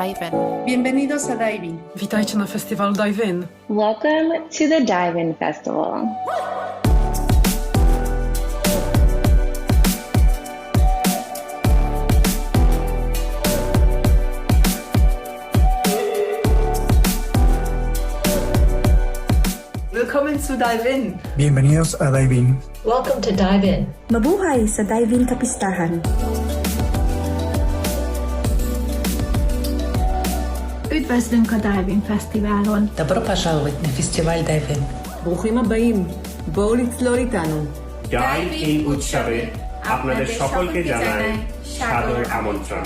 Dive-In. Bienvenidos a Dive-In. Witajcie na festiwalu Dive-In. Welcome to the Dive-In Festival. Willkommen zu Dive-In. Bienvenidos a Dive-In. Welcome to Dive-In. Mabuhay sa Dive-In Kapistahan. Üdvözlünk a Dive-In Fesztiválon. Добро пожаловать на фестиваль Dive-In. ברוכים הבאים. בואו לצלול איתנו. Dive-In উৎসবে আপনাদের সকলকে জানাই সাদর আমন্ত্রণ।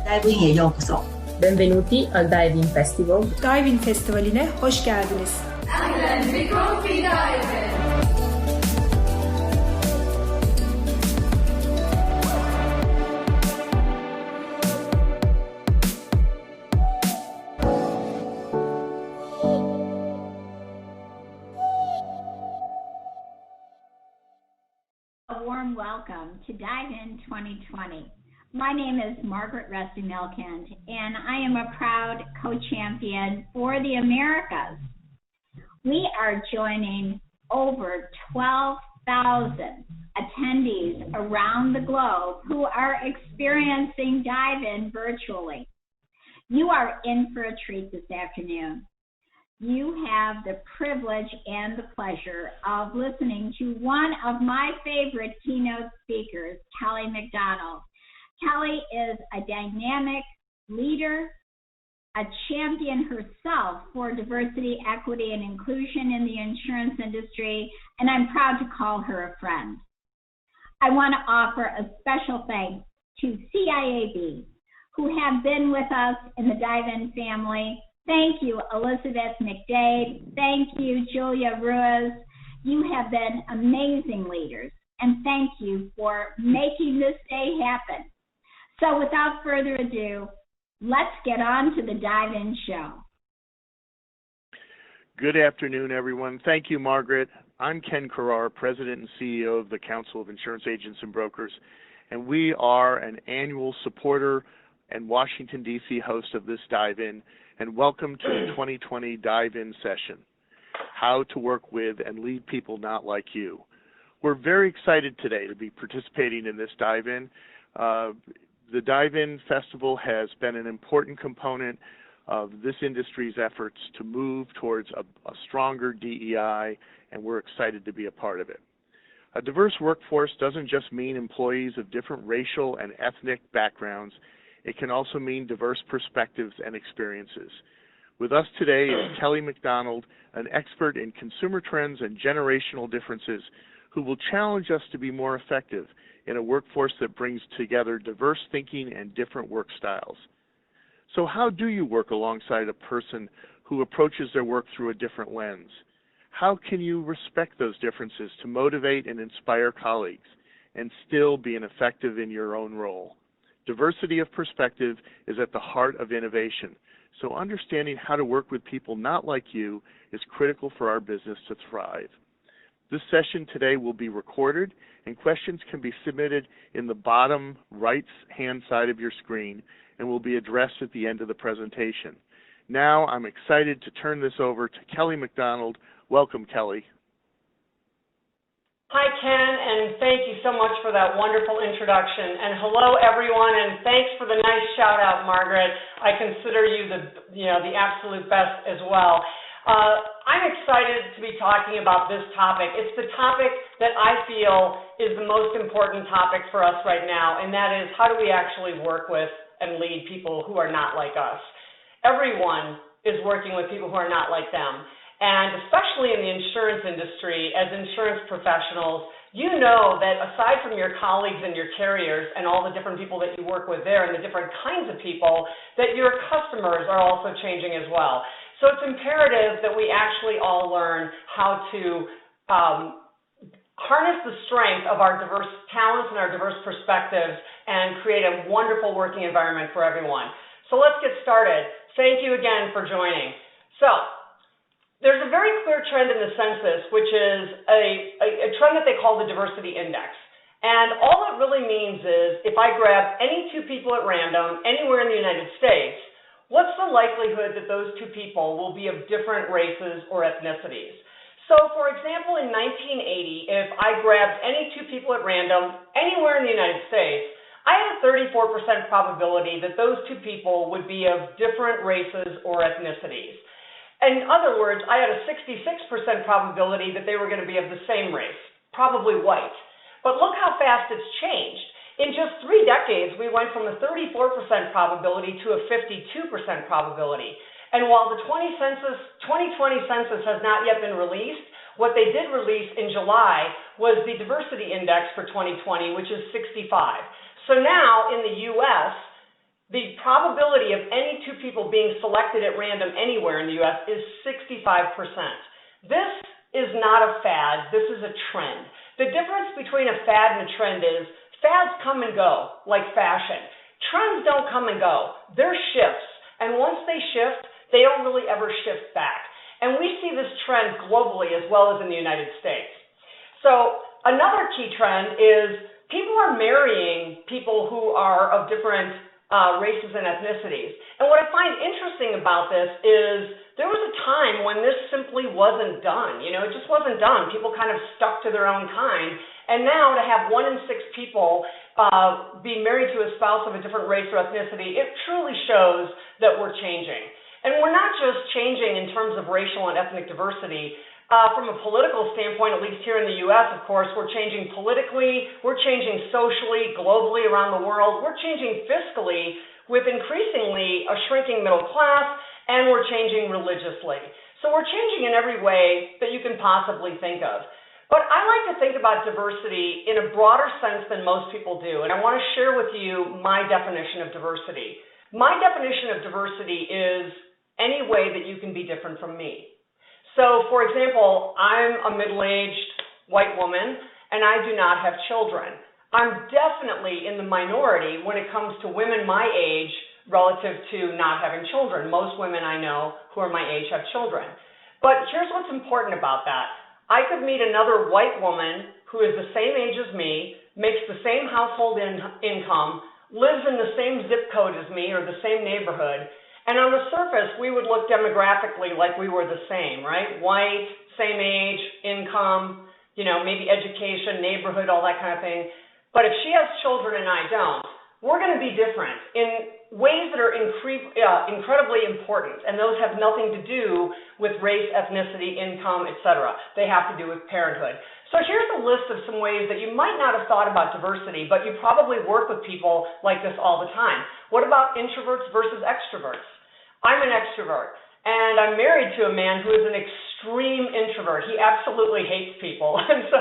Dive-In'e yokoso. Benvenuti al Dive-In Festival. Dive-In Festivali'ne hoş geldiniz. Ahlan bikum fi Dive-In. A warm welcome to Dive-In 2020. My name is Margaret Reston-Milkent, and I am a proud co-champion for the Americas. We are joining over 12,000 attendees around the globe who are experiencing Dive-In virtually. You are in for a treat this afternoon. You have the privilege and the pleasure of listening to one of my favorite keynote speakers, Kelly McDonald. Kelly is a dynamic leader, a champion herself for diversity, equity, and inclusion in the insurance industry, and I'm proud to call her a friend. I want to offer a special thanks to CIAB, who have been with us in the Dive-In family. Thank you, Elizabeth McDade. Thank you, Julia Ruiz. You have been amazing leaders, and thank you for making this day happen. So without further ado, let's get on to the Dive-In show. Good afternoon, everyone. Thank you, Margaret. I'm Ken Carrar, President and CEO of the Council of Insurance Agents and Brokers, and we are an annual supporter and Washington, D.C. host of this Dive-In, and welcome to the 2020 Dive-In session, How to Work With and Lead People Not Like You. We're very excited today to be participating in this Dive-In. The Dive-In Festival has been an important component of this industry's efforts to move towards a stronger DEI, and we're excited to be a part of it. A diverse workforce doesn't just mean employees of different racial and ethnic backgrounds. It can also mean diverse perspectives and experiences. With us today is Kelly McDonald, an expert in consumer trends and generational differences, who will challenge us to be more effective in a workforce that brings together diverse thinking and different work styles. So how do you work alongside a person who approaches their work through a different lens? How can you respect those differences to motivate and inspire colleagues and still be effective in your own role? Diversity of perspective is at the heart of innovation, so understanding how to work with people not like you is critical for our business to thrive. This session today will be recorded, and questions can be submitted in the bottom right-hand side of your screen and will be addressed at the end of the presentation. Now I'm excited to turn this over to Kelly McDonald. Welcome, Kelly. Hi, Ken, and thank you so much for that wonderful introduction. And hello, everyone, and thanks for the nice shout-out, Margaret. I consider you the absolute best as well. I'm excited to be talking about this topic. It's the topic that I feel is the most important topic for us right now, and that is how do we actually work with and lead people who are not like us. Everyone is working with people who are not like them. And especially in the insurance industry, as insurance professionals, you know that aside from your colleagues and your carriers and all the different people that you work with there and the different kinds of people, that your customers are also changing as well. So it's imperative that we actually all learn how to harness the strength of our diverse talents and our diverse perspectives and create a wonderful working environment for everyone. So let's get started. Thank you again for joining. So there's a very clear trend in the census, which is a trend that they call the diversity index. And all it really means is if I grab any two people at random anywhere in the United States, what's the likelihood that those two people will be of different races or ethnicities? So, for example, in 1980, if I grabbed any two people at random anywhere in the United States, I had a 34% probability that those two people would be of different races or ethnicities. In other words, I had a 66% probability that they were going to be of the same race, probably white. But look how fast it's changed. In just 3 decades, we went from a 34% probability to a 52% probability. And while the 2020 census has not yet been released, what they did release in July was the diversity index for 2020, which is 65. So now in the U.S., the probability of any two people being selected at random anywhere in the U.S. is 65%. This is not a fad. This is a trend. The difference between a fad and a trend is fads come and go, like fashion. Trends don't come and go. They're shifts. And once they shift, they don't really ever shift back. And we see this trend globally as well as in the United States. So another key trend is people are marrying people who are of different races and ethnicities. And what I find interesting about this is there was a time when this simply wasn't done. You know, it just wasn't done. People kind of stuck to their own kind. And now to have 1 in 6 people be married to a spouse of a different race or ethnicity, it truly shows that we're changing. And we're not just changing in terms of racial and ethnic diversity. From a political standpoint, at least here in the U.S., of course, we're changing politically, we're changing socially, globally around the world, we're changing fiscally with increasingly a shrinking middle class, and we're changing religiously. So we're changing in every way that you can possibly think of. But I like to think about diversity in a broader sense than most people do, and I want to share with you my definition of diversity. My definition of diversity is any way that you can be different from me. So, for example, I'm a middle-aged white woman, and I do not have children. I'm definitely in the minority when it comes to women my age relative to not having children. Most women I know who are my age have children. But here's what's important about that. I could meet another white woman who is the same age as me, makes the same household income, lives in the same zip code as me or the same neighborhood, and on the surface, we would look demographically like we were the same, right? White, same age, income, you know, maybe education, neighborhood, all that kind of thing. But if she has children and I don't, we're going to be different in ways that are incredibly important, and those have nothing to do with race, ethnicity, income, etc. They have to do with parenthood. So here's a list of some ways that you might not have thought about diversity, but you probably work with people like this all the time. What about introverts versus extroverts? I'm an extrovert, and I'm married to a man who is an extreme introvert. He absolutely hates people, and so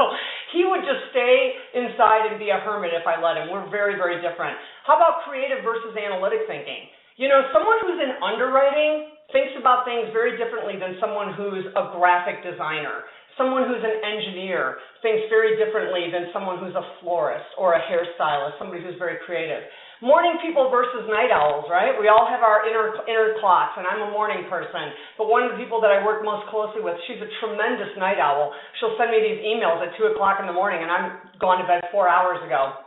he would just stay inside and be a hermit if I let him. We're very, very different. How about creative versus analytic thinking? You know, someone who's in underwriting thinks about things very differently than someone who's a graphic designer. Someone who's an engineer thinks very differently than someone who's a florist or a hairstylist, somebody who's very creative. Morning people versus night owls, right? We all have our inner clocks, and I'm a morning person. But one of the people that I work most closely with, she's a tremendous night owl. She'll send me these emails at 2 o'clock in the morning, and I'm gone to bed 4 hours ago.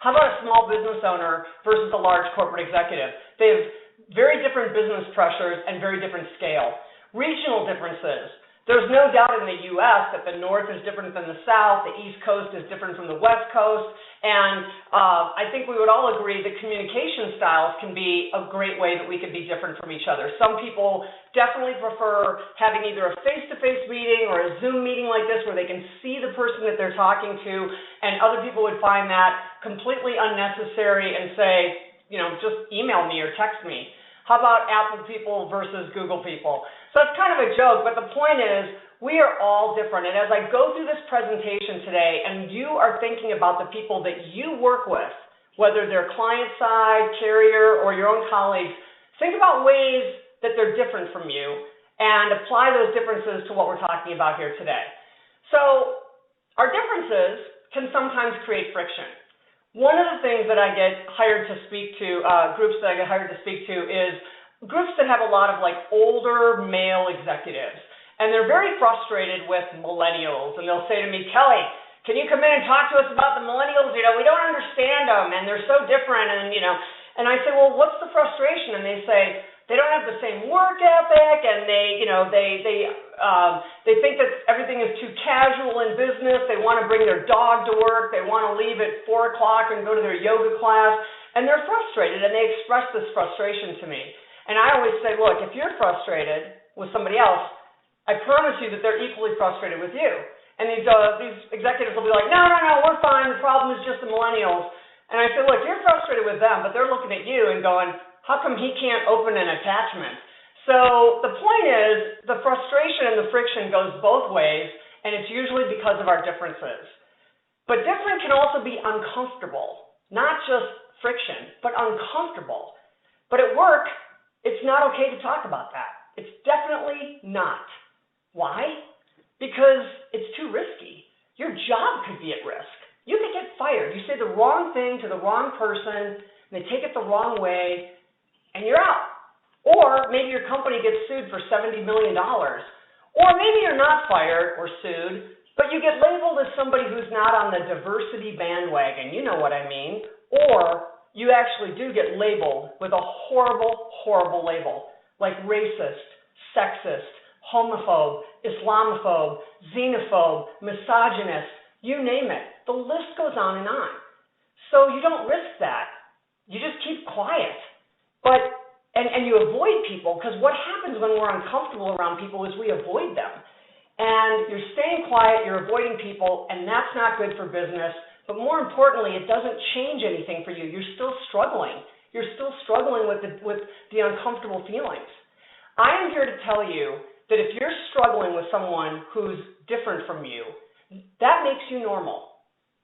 How about a small business owner versus a large corporate executive? They have very different business pressures and very different scale. Regional differences. There's no doubt in the U.S. that the North is different than the South, the East Coast is different from the West Coast, and I think we would all agree that communication styles can be a great way that we could be different from each other. Some people definitely prefer having either a face-to-face meeting or a Zoom meeting like this where they can see the person that they're talking to, and other people would find that completely unnecessary and say, you know, just email me or text me. How about Apple people versus Google people? So it's kind of a joke, but the point is we are all different. And as I go through this presentation today and you are thinking about the people that you work with, whether they're client side, carrier, or your own colleagues, think about ways that they're different from you and apply those differences to what we're talking about here today. So our differences can sometimes create friction. One of the things that I get hired to speak to, groups that I get hired to speak to is groups that have a lot of like older male executives, and they're very frustrated with millennials, and they'll say to me, Kelly, can you come in and talk to us about the millennials? You know, we don't understand them, and they're so different, and you know, and I say, well, what's the frustration? And they say they don't have the same work ethic, and they, you know, they think that everything is too casual in business. They want to bring their dog to work. They want to leave at 4 o'clock and go to their yoga class, and they're frustrated, and they express this frustration to me. And I always say, look, if you're frustrated with somebody else, I promise you that they're equally frustrated with you. And these executives will be like, no, we're fine. The problem is just the millennials. And I say, look, you're frustrated with them, but they're looking at you and going, how come he can't open an attachment? So the point is, the frustration and the friction goes both ways, and it's usually because of our differences. But different can also be uncomfortable, not just friction, but uncomfortable. But at work, it's not okay to talk about that. It's definitely not. Why? Because it's too risky. Your job could be at risk. You could get fired. You say the wrong thing to the wrong person, and they take it the wrong way, and you're out. Or maybe your company gets sued for $70 million. Or maybe you're not fired or sued, but you get labeled as somebody who's not on the diversity bandwagon. You know what I mean. Or you actually do get labeled with a horrible, horrible label, like racist, sexist, homophobe, Islamophobe, xenophobe, misogynist, you name it. The list goes on and on. So you don't risk that. You just keep quiet. And you avoid people, because what happens when we're uncomfortable around people is we avoid them. And you're staying quiet, you're avoiding people, and that's not good for business. But more importantly, it doesn't change anything for you. You're still struggling. You're still struggling with the uncomfortable feelings. I am here to tell you that if you're struggling with someone who's different from you, that makes you normal.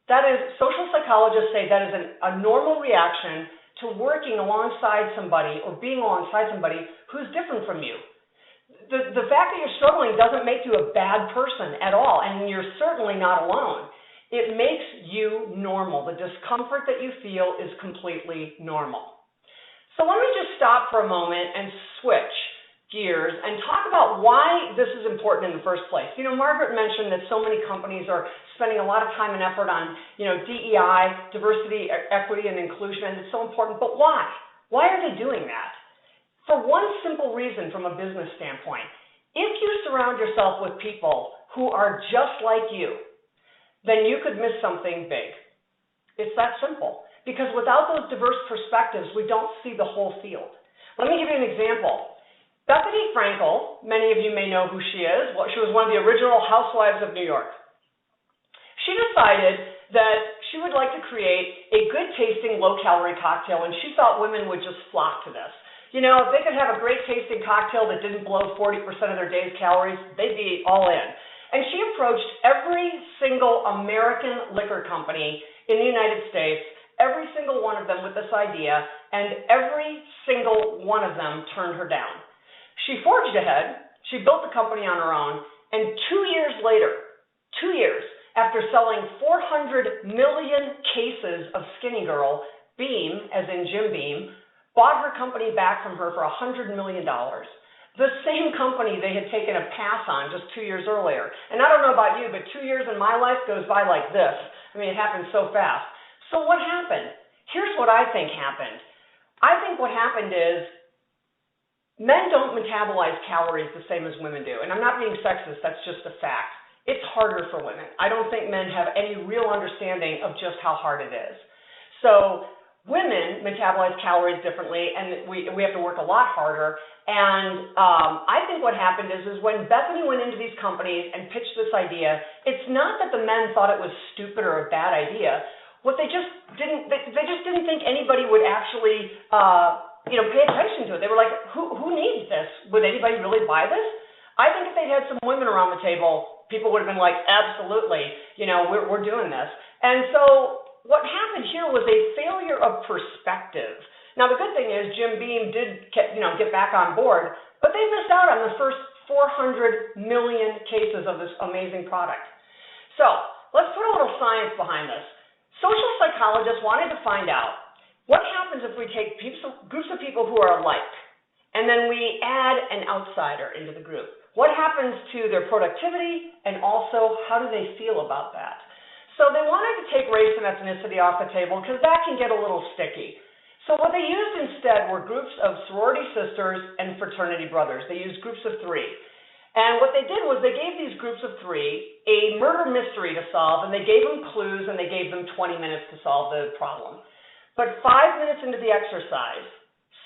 That is, social psychologists say that is a normal reaction to working alongside somebody or being alongside somebody who's different from you. The fact that you're struggling doesn't make you a bad person at all, and you're certainly not alone. It makes you normal. The discomfort that you feel is completely normal. So let me just stop for a moment and switch gears and talk about why this is important in the first place. You know, Margaret mentioned that so many companies are spending a lot of time and effort on, you know, DEI, diversity, equity, and inclusion, and it's so important. But why? Why are they doing that? For one simple reason from a business standpoint. If you surround yourself with people who are just like you, then you could miss something big. It's that simple. Because without those diverse perspectives, we don't see the whole field. Let me give you an example. Bethany Frankel, many of you may know who she is. She was one of the original housewives of New York. She decided that she would like to create a good-tasting, low-calorie cocktail, and she thought women would just flock to this. You know, if they could have a great-tasting cocktail that didn't blow 40% of their day's calories, they'd be all in. And she approached every single American liquor company in the United States, every single one of them with this idea, and every single one of them turned her down. She forged ahead, she built the company on her own, and 2 years later, 2 years after selling 400 million cases of Skinny Girl, Beam, as in Jim Beam, bought her company back from her for $100 million. The same company they had taken a pass on just 2 years earlier. And I don't know about you, but 2 years in my life goes by like this. I mean, it happened so fast. So what happened? Here's what I think happened. I think what happened is men don't metabolize calories the same as women do. And I'm not being sexist, that's just a fact. It's harder for women. I don't think men have any real understanding of just how hard it is. So women metabolize calories differently, and we have to work a lot harder. And I think what happened is when Bethany went into these companies and pitched this idea, it's not that the men thought it was stupid or a bad idea. What they just didn't think anybody would actually pay attention to it. They were like, who needs this? Would anybody really buy this? I think if they'd had some women around the table, people would have been like, absolutely, we're doing this. And so what happened here was a failure of perspective. Now, the good thing is Jim Beam did get back on board, but they missed out on the first 400 million cases of this amazing product. So let's put a little science behind this. Social psychologists wanted to find out what happens if we take groups of people who are alike And then we add an outsider into the group. What happens to their productivity, and also how do they feel about that? So they wanted to take race and ethnicity off the table because that can get a little sticky. So what they used instead were groups of sorority sisters and fraternity brothers. They used groups of 3. And what they did was they gave these groups of 3 a murder mystery to solve, and they gave them clues, and they gave them 20 minutes to solve the problem. But 5 minutes into the exercise,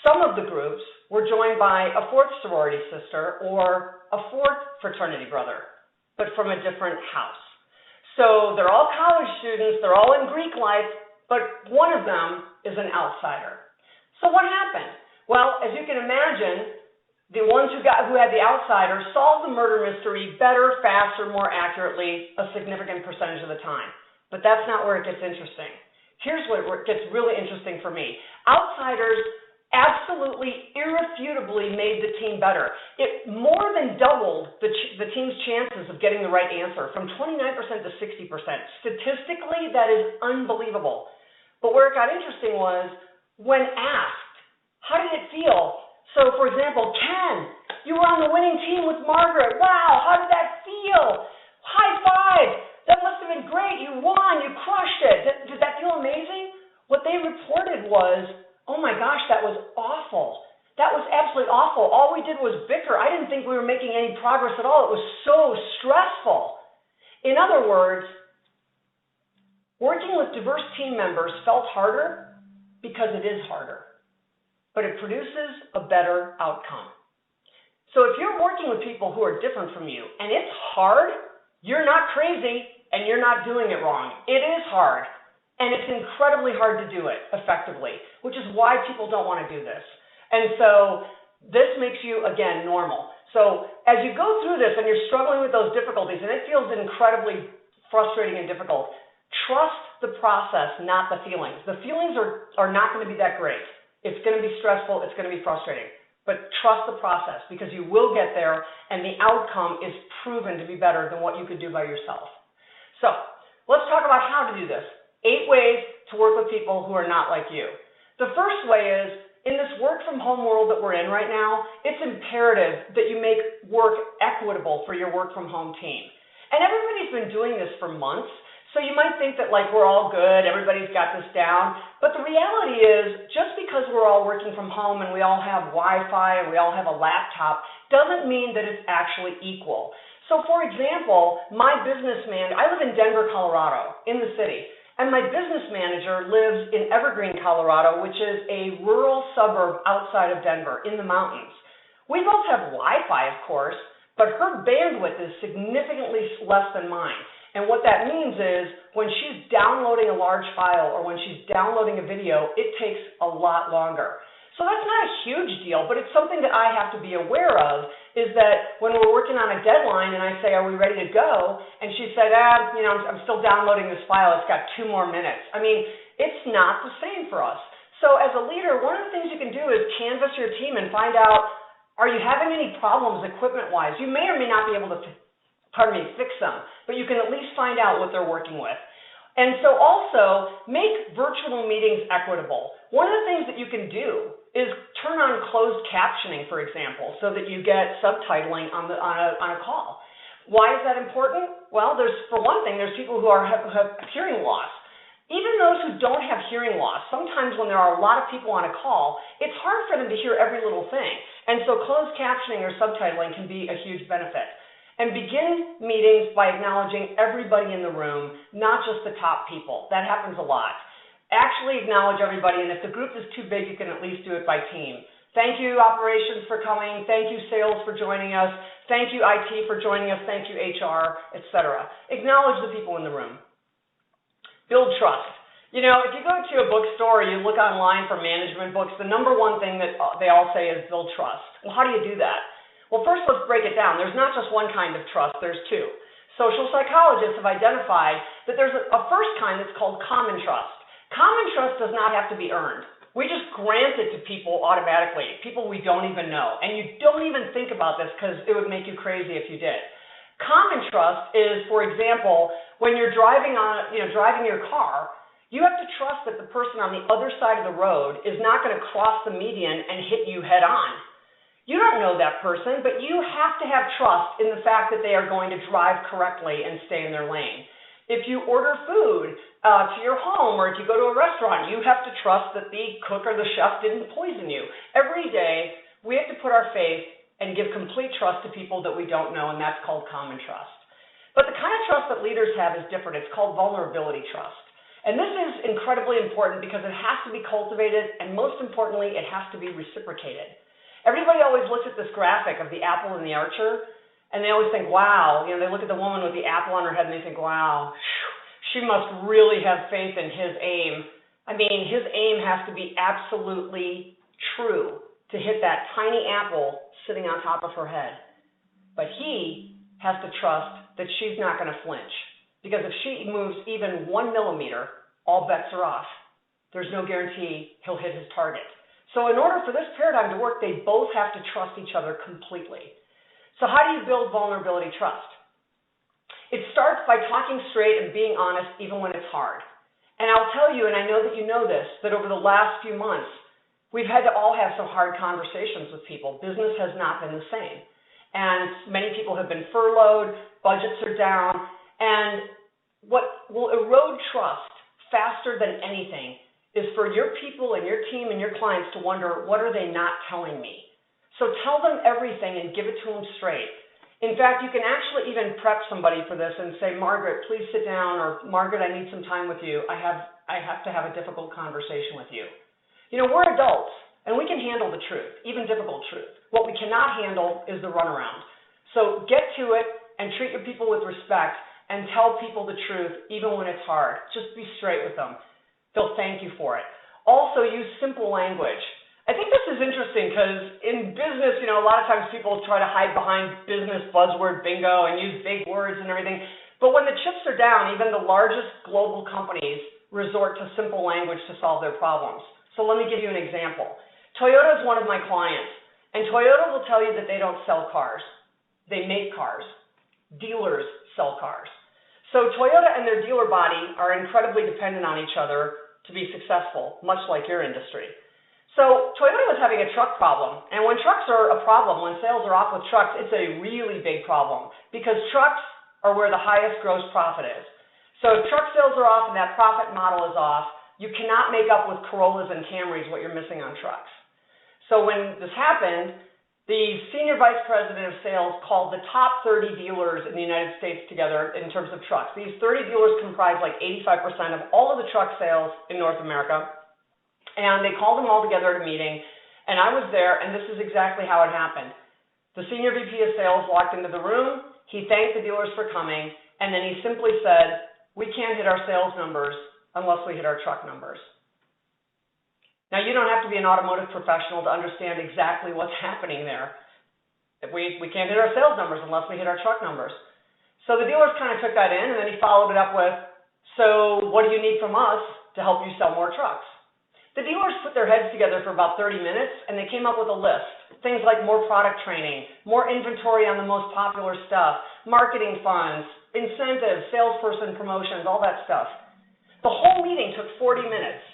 some of the groups were joined by a 4th sorority sister or a 4th fraternity brother, but from a different house. So they're all college students, they're all in Greek life, but one of them is an outsider. So what happened? Well, as you can imagine, the ones who had the outsider solved the murder mystery better, faster, more accurately, a significant percentage of the time. But that's not where it gets interesting. Here's where it gets really interesting for me. Outsiders absolutely, irrefutably made the team better. It more than doubled the team's chances of getting the right answer, from 29% to 60%. Statistically, that is unbelievable. But where it got interesting was when asked, how did it feel? So, for example, Ken, you were on the winning team with Margaret. Wow, how did that feel? High five. That must have been great. You won. You crushed it. Did that feel amazing? What they reported was, oh my gosh, that was awful. That was absolutely awful. All we did was bicker. I didn't think we were making any progress at all. It was so stressful. In other words, working with diverse team members felt harder because it is harder, but it produces a better outcome. So if you're working with people who are different from you and it's hard, you're not crazy and you're not doing it wrong. It is hard, and it's incredibly hard to do it effectively, which is why people don't want to do this. And so this makes you, again, normal. So as you go through this and you're struggling with those difficulties and it feels incredibly frustrating and difficult, trust the process, not the feelings. The feelings are not going to be that great. It's going to be stressful. It's going to be frustrating. But trust the process, because you will get there, and the outcome is proven to be better than what you could do by yourself. So let's talk about how to do this. 8 ways to work with people who are not like you. The first way is, in this work-from-home world that we're in right now, it's imperative that you make work equitable for your work-from-home team. And everybody's been doing this for months. So you might think that like we're all good, everybody's got this down, but the reality is just because we're all working from home and we all have Wi-Fi and we all have a laptop doesn't mean that it's actually equal. So for example, I live in Denver, Colorado, in the city, and my business manager lives in Evergreen, Colorado, which is a rural suburb outside of Denver in the mountains. We both have Wi-Fi, of course, but her bandwidth is significantly less than mine. And what that means is when she's downloading a large file or when she's downloading a video, it takes a lot longer. So that's not a huge deal, but it's something that I have to be aware of, is that when we're working on a deadline and I say, are we ready to go? And she said, I'm still downloading this file. It's got 2 more minutes. I mean, it's not the same for us. So as a leader, one of the things you can do is canvass your team and find out, are you having any problems equipment-wise? You may or may not be able to fix them, but you can at least find out what they're working with. And so also, make virtual meetings equitable. One of the things that you can do is turn on closed captioning, for example, so that you get subtitling on a call. Why is that important? Well, for one thing, there's people who have hearing loss. Even those who don't have hearing loss, sometimes when there are a lot of people on a call, it's hard for them to hear every little thing. And so closed captioning or subtitling can be a huge benefit. And begin meetings by acknowledging everybody in the room, not just the top people. That happens a lot. Actually acknowledge everybody, and if the group is too big, you can at least do it by team. Thank you, operations, for coming. Thank you, sales, for joining us. Thank you, IT, for joining us. Thank you, HR, etc. Acknowledge the people in the room. Build trust. You know, if you go to a bookstore or you look online for management books, the number one thing that they all say is build trust. Well, how do you do that? Well, first, let's break it down. There's not just one kind of trust. There's 2. Social psychologists have identified that there's a first kind that's called common trust. Common trust does not have to be earned. We just grant it to people automatically, people we don't even know. And you don't even think about this because it would make you crazy if you did. Common trust is, for example, when you're driving your car, you have to trust that the person on the other side of the road is not going to cross the median and hit you head on. You don't know that person, but you have to have trust in the fact that they are going to drive correctly and stay in their lane. If you order food to your home, or if you go to a restaurant, you have to trust that the cook or the chef didn't poison you. Every day, we have to put our faith and give complete trust to people that we don't know, and that's called common trust. But the kind of trust that leaders have is different. It's called vulnerability trust. And this is incredibly important because it has to be cultivated, and most importantly, it has to be reciprocated. Everybody always looks at this graphic of the apple and the archer, and they always think, wow, they look at the woman with the apple on her head and they think, wow, she must really have faith in his aim. I mean, his aim has to be absolutely true to hit that tiny apple sitting on top of her head. But he has to trust that she's not going to flinch, because if she moves even 1 millimeter, all bets are off. There's no guarantee he'll hit his target. So in order for this paradigm to work, they both have to trust each other completely. So how do you build vulnerability trust? It starts by talking straight and being honest even when it's hard. And I'll tell you, and I know that you know this, that over the last few months, we've had to all have some hard conversations with people. Business has not been the same. And many people have been furloughed, budgets are down, and what will erode trust faster than anything is for your people and your team and your clients to wonder, what are they not telling me? So tell them everything and give it to them straight. In fact, you can actually even prep somebody for this and say, Margaret, please sit down, or Margaret, I need some time with you. I have to have a difficult conversation with you. We're adults, and we can handle the truth, even difficult truth. What we cannot handle is the runaround. So get to it and treat your people with respect and tell people the truth, even when it's hard. Just be straight with them. They'll thank you for it. Also, use simple language. I think this is interesting because in business, a lot of times people try to hide behind business buzzword bingo and use big words and everything. But when the chips are down, even the largest global companies resort to simple language to solve their problems. So let me give you an example. Toyota is one of my clients, and Toyota will tell you that they don't sell cars. They make cars. Dealers sell cars. So Toyota and their dealer body are incredibly dependent on each other to be successful, much like your industry. So Toyota was having a truck problem, and when trucks are a problem, when sales are off with trucks, it's a really big problem because trucks are where the highest gross profit is. So if truck sales are off and that profit model is off, you cannot make up with Corollas and Camrys what you're missing on trucks. So when this happened, the senior vice president of sales called the top 30 dealers in the United States together in terms of trucks. These 30 dealers comprise like 85% of all of the truck sales in North America. And they called them all together at a meeting, and I was there, and this is exactly how it happened. The senior VP of sales walked into the room, he thanked the dealers for coming, and then he simply said, we can't hit our sales numbers unless we hit our truck numbers. Now, you don't have to be an automotive professional to understand exactly what's happening there. We can't hit our sales numbers unless we hit our truck numbers. So the dealers kind of took that in, and then he followed it up with, so what do you need from us to help you sell more trucks? The dealers put their heads together for about 30 minutes, and they came up with a list. Things like more product training, more inventory on the most popular stuff, marketing funds, incentives, salesperson promotions, all that stuff. The whole meeting took 40 minutes.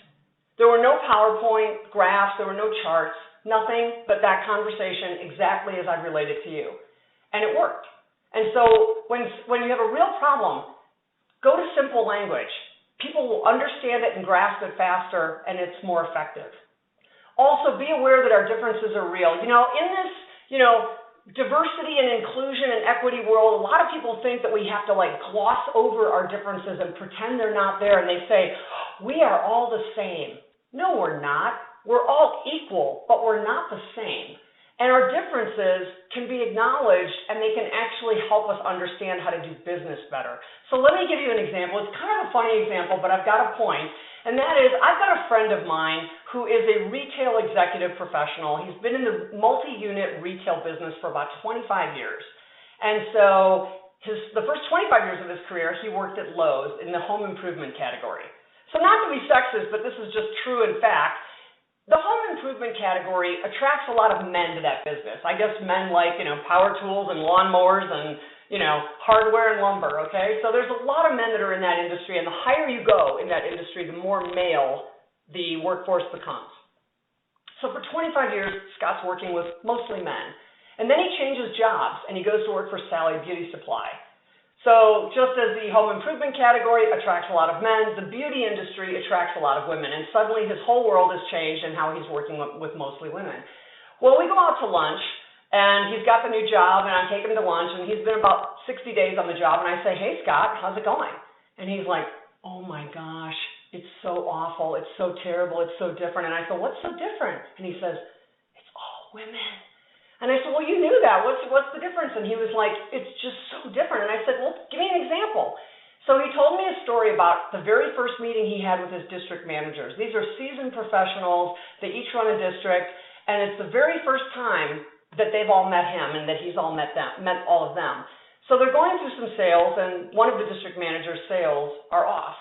There were no PowerPoint graphs, there were no charts, nothing but that conversation exactly as I related to you. And it worked. And so when you have a real problem, go to simple language. People will understand it and grasp it faster, and it's more effective. Also, be aware that our differences are real. In this, diversity and inclusion and equity world, a lot of people think that we have to gloss over our differences and pretend they're not there, and they say, we are all the same. No, we're not. We're all equal, but we're not the same. And our differences can be acknowledged, and they can actually help us understand how to do business better. So let me give you an example. It's kind of a funny example, but I've got a point. And that is, I've got a friend of mine who is a retail executive professional. He's been in the multi-unit retail business for about 25 years. And so the first 25 years of his career, he worked at Lowe's in the home improvement category. So not to be sexist, but this is just true in fact. The home improvement category attracts a lot of men to that business. I guess men like, power tools and lawnmowers and, hardware and lumber, okay? So there's a lot of men that are in that industry, and the higher you go in that industry, the more male the workforce becomes. So for 25 years, Scott's working with mostly men. And then he changes jobs, and he goes to work for Sally Beauty Supply. So just as the home improvement category attracts a lot of men, the beauty industry attracts a lot of women. And suddenly his whole world has changed in how he's working with mostly women. Well, we go out to lunch, and he's got the new job, and I take him to lunch, and he's been about 60 days on the job, and I say, hey, Scott, how's it going? And he's like, oh, my gosh, it's so awful, it's so terrible, it's so different. And I said, what's so different? And he says, it's all women. And I said, well, you knew that. What's the difference? And he was like, it's just so different. And I said, well, give me an example. So he told me a story about the very first meeting he had with his district managers. These are seasoned professionals. They each run a district. And it's the very first time that they've all met him and that he's all met all of them. So they're going through some sales, and one of the district manager's sales are off.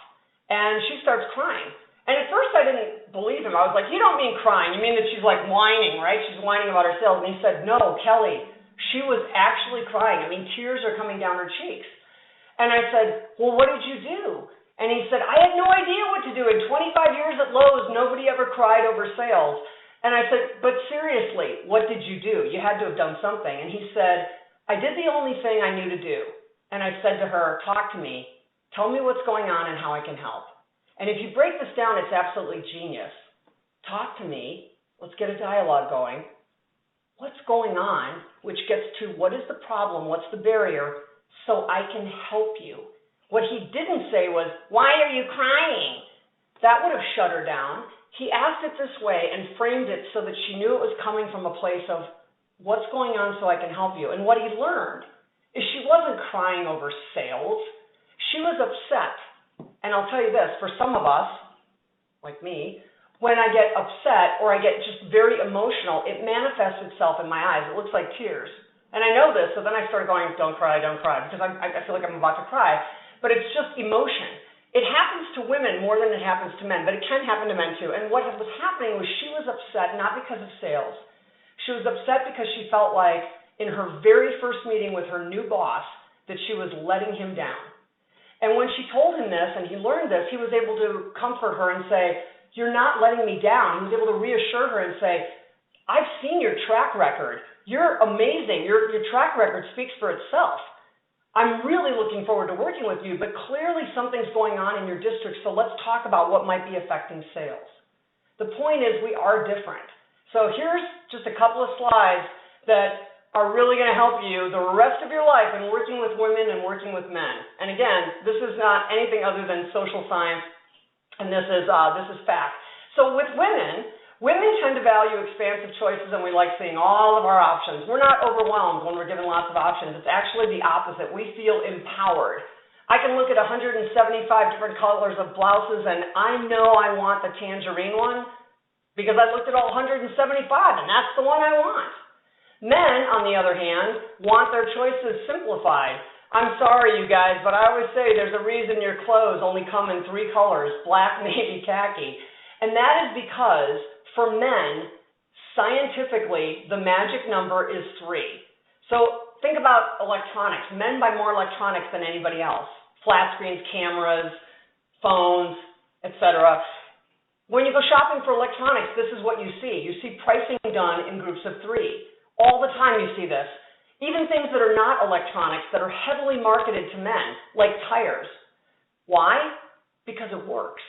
And she starts crying. And at first I didn't believe him. I was like, you don't mean crying. You mean that she's like whining, right? She's whining about her sales. And he said, no, Kelly, she was actually crying. I mean, tears are coming down her cheeks. And I said, well, what did you do? And he said, I had no idea what to do. In 25 years at Lowe's, nobody ever cried over sales. And I said, but seriously, what did you do? You had to have done something. And he said, I did the only thing I knew to do. And I said to her, talk to me. Tell me what's going on and how I can help. And if you break this down, it's absolutely genius. Talk to me. Let's get a dialogue going. What's going on, which gets to what is the problem, what's the barrier, so I can help you. What he didn't say was, why are you crying? That would have shut her down. He asked it this way and framed it so that she knew it was coming from a place of, what's going on so I can help you? And what he learned is she wasn't crying over sales. She was upset. And I'll tell you this, for some of us, like me, when I get upset or I get just very emotional, it manifests itself in my eyes. It looks like tears. And I know this, so then I start going, don't cry, because I feel like I'm about to cry. But it's just emotion. It happens to women more than it happens to men, but it can happen to men too. And what was happening was she was upset not because of sales. She was upset because she felt like in her very first meeting with her new boss that she was letting him down. And when she told him this and he learned this, he was able to comfort her and say, you're not letting me down. He was able to reassure her and say, I've seen your track record. You're amazing. Your track record speaks for itself. I'm really looking forward to working with you, but clearly something's going on in your district, so let's talk about what might be affecting sales. The point is we are different. So here's just a couple of slides that are really going to help you the rest of your life in working with women and working with men. And again, this is not anything other than social science, and this is fact. So with women tend to value expansive choices, and we like seeing all of our options. We're not overwhelmed when we're given lots of options. It's actually the opposite. We feel empowered. I can look at 175 different colors of blouses, and I know I want the tangerine one because I looked at all 175, and that's the one I want. Men, on the other hand, want their choices simplified. I'm sorry, you guys, but I always say there's a reason your clothes only come in 3 colors, black, navy, khaki. And that is because, for men, scientifically, the magic number is 3. So think about electronics. Men buy more electronics than anybody else. Flat screens, cameras, phones, etc. When you go shopping for electronics, this is what you see. You see pricing done in groups of 3. All the time you see this. Even things that are not electronics that are heavily marketed to men, like tires. Why? Because it works.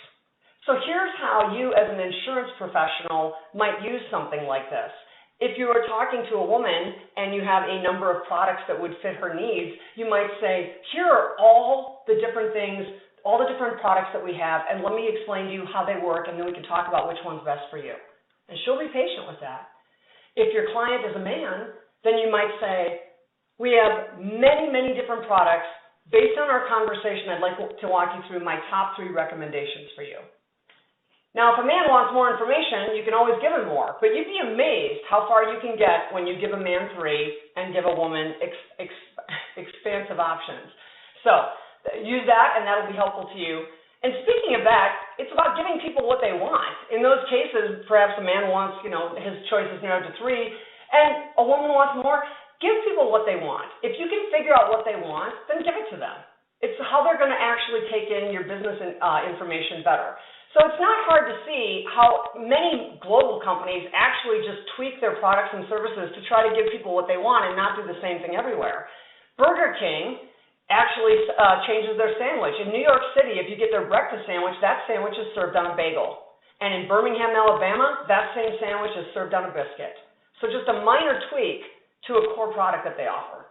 So here's how you as an insurance professional might use something like this. If you are talking to a woman and you have a number of products that would fit her needs, you might say, here are all the different things, all the different products that we have, and let me explain to you how they work, and then we can talk about which one's best for you. And she'll be patient with that. If your client is a man, then you might say, we have many, many different products. Based on our conversation, I'd like to walk you through my top 3 recommendations for you. Now, if a man wants more information, you can always give him more, but you'd be amazed how far you can get when you give a man 3 and give a woman expansive options. So use that, and that'll be helpful to you. And speaking of that, it's about giving people what they want. In those cases, perhaps a man wants, his choice is narrowed to 3, and a woman wants more. Give people what they want. If you can figure out what they want, then give it to them. It's how they're going to actually take in your business information better. So it's not hard to see how many global companies actually just tweak their products and services to try to give people what they want and not do the same thing everywhere. Burger King actually changes their sandwich. In New York City, if you get their breakfast sandwich, that sandwich is served on a bagel. And in Birmingham, Alabama, that same sandwich is served on a biscuit. So just a minor tweak to a core product that they offer.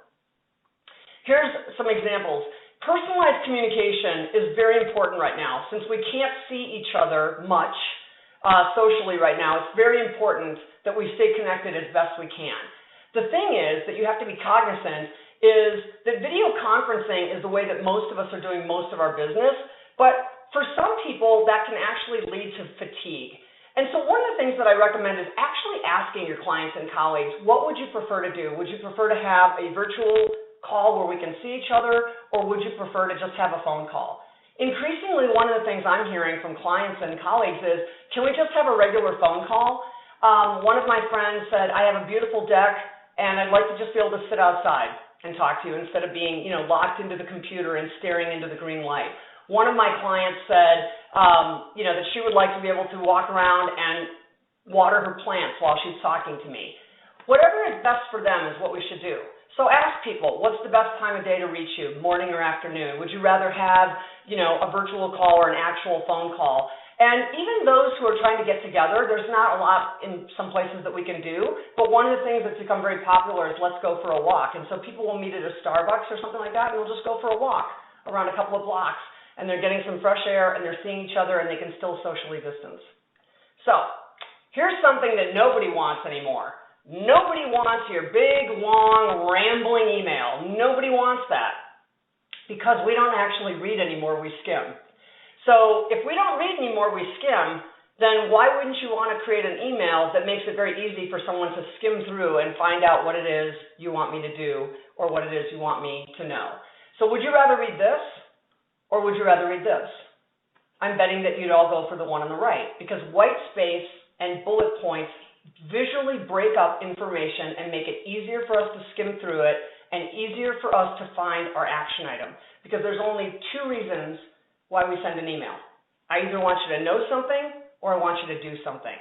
Here's some examples. Personalized communication is very important right now. Since we can't see each other much socially right now, it's very important that we stay connected as best we can. The thing is that you have to be cognizant is that video conferencing is the way that most of us are doing most of our business, but for some people, that can actually lead to fatigue. And so one of the things that I recommend is actually asking your clients and colleagues, what would you prefer to do? Would you prefer to have a virtual call where we can see each other, or would you prefer to just have a phone call? Increasingly, one of the things I'm hearing from clients and colleagues is, can we just have a regular phone call? One of my friends said, I have a beautiful deck, and I'd like to just be able to sit outside and talk to you instead of being, locked into the computer and staring into the green light. One of my clients said, that she would like to be able to walk around and water her plants while she's talking to me. Whatever is best for them is what we should do. So ask people, what's the best time of day to reach you, morning or afternoon? Would you rather have, a virtual call or an actual phone call? And even those who are trying to get together, there's not a lot in some places that we can do, but one of the things that's become very popular is let's go for a walk. And so people will meet at a Starbucks or something like that, and we'll just go for a walk around a couple of blocks. And they're getting some fresh air, and they're seeing each other, and they can still socially distance. So here's something that nobody wants anymore. Nobody wants your big, long, rambling email. Nobody wants that because we don't actually read anymore, we skim. So if we don't read anymore, we skim, then why wouldn't you want to create an email that makes it very easy for someone to skim through and find out what it is you want me to do or what it is you want me to know? So would you rather read this? Or would you rather read this? I'm betting that you'd all go for the one on the right because white space and bullet points visually break up information and make it easier for us to skim through it and easier for us to find our action item because there's only two reasons why we send an email. I either want you to know something or I want you to do something.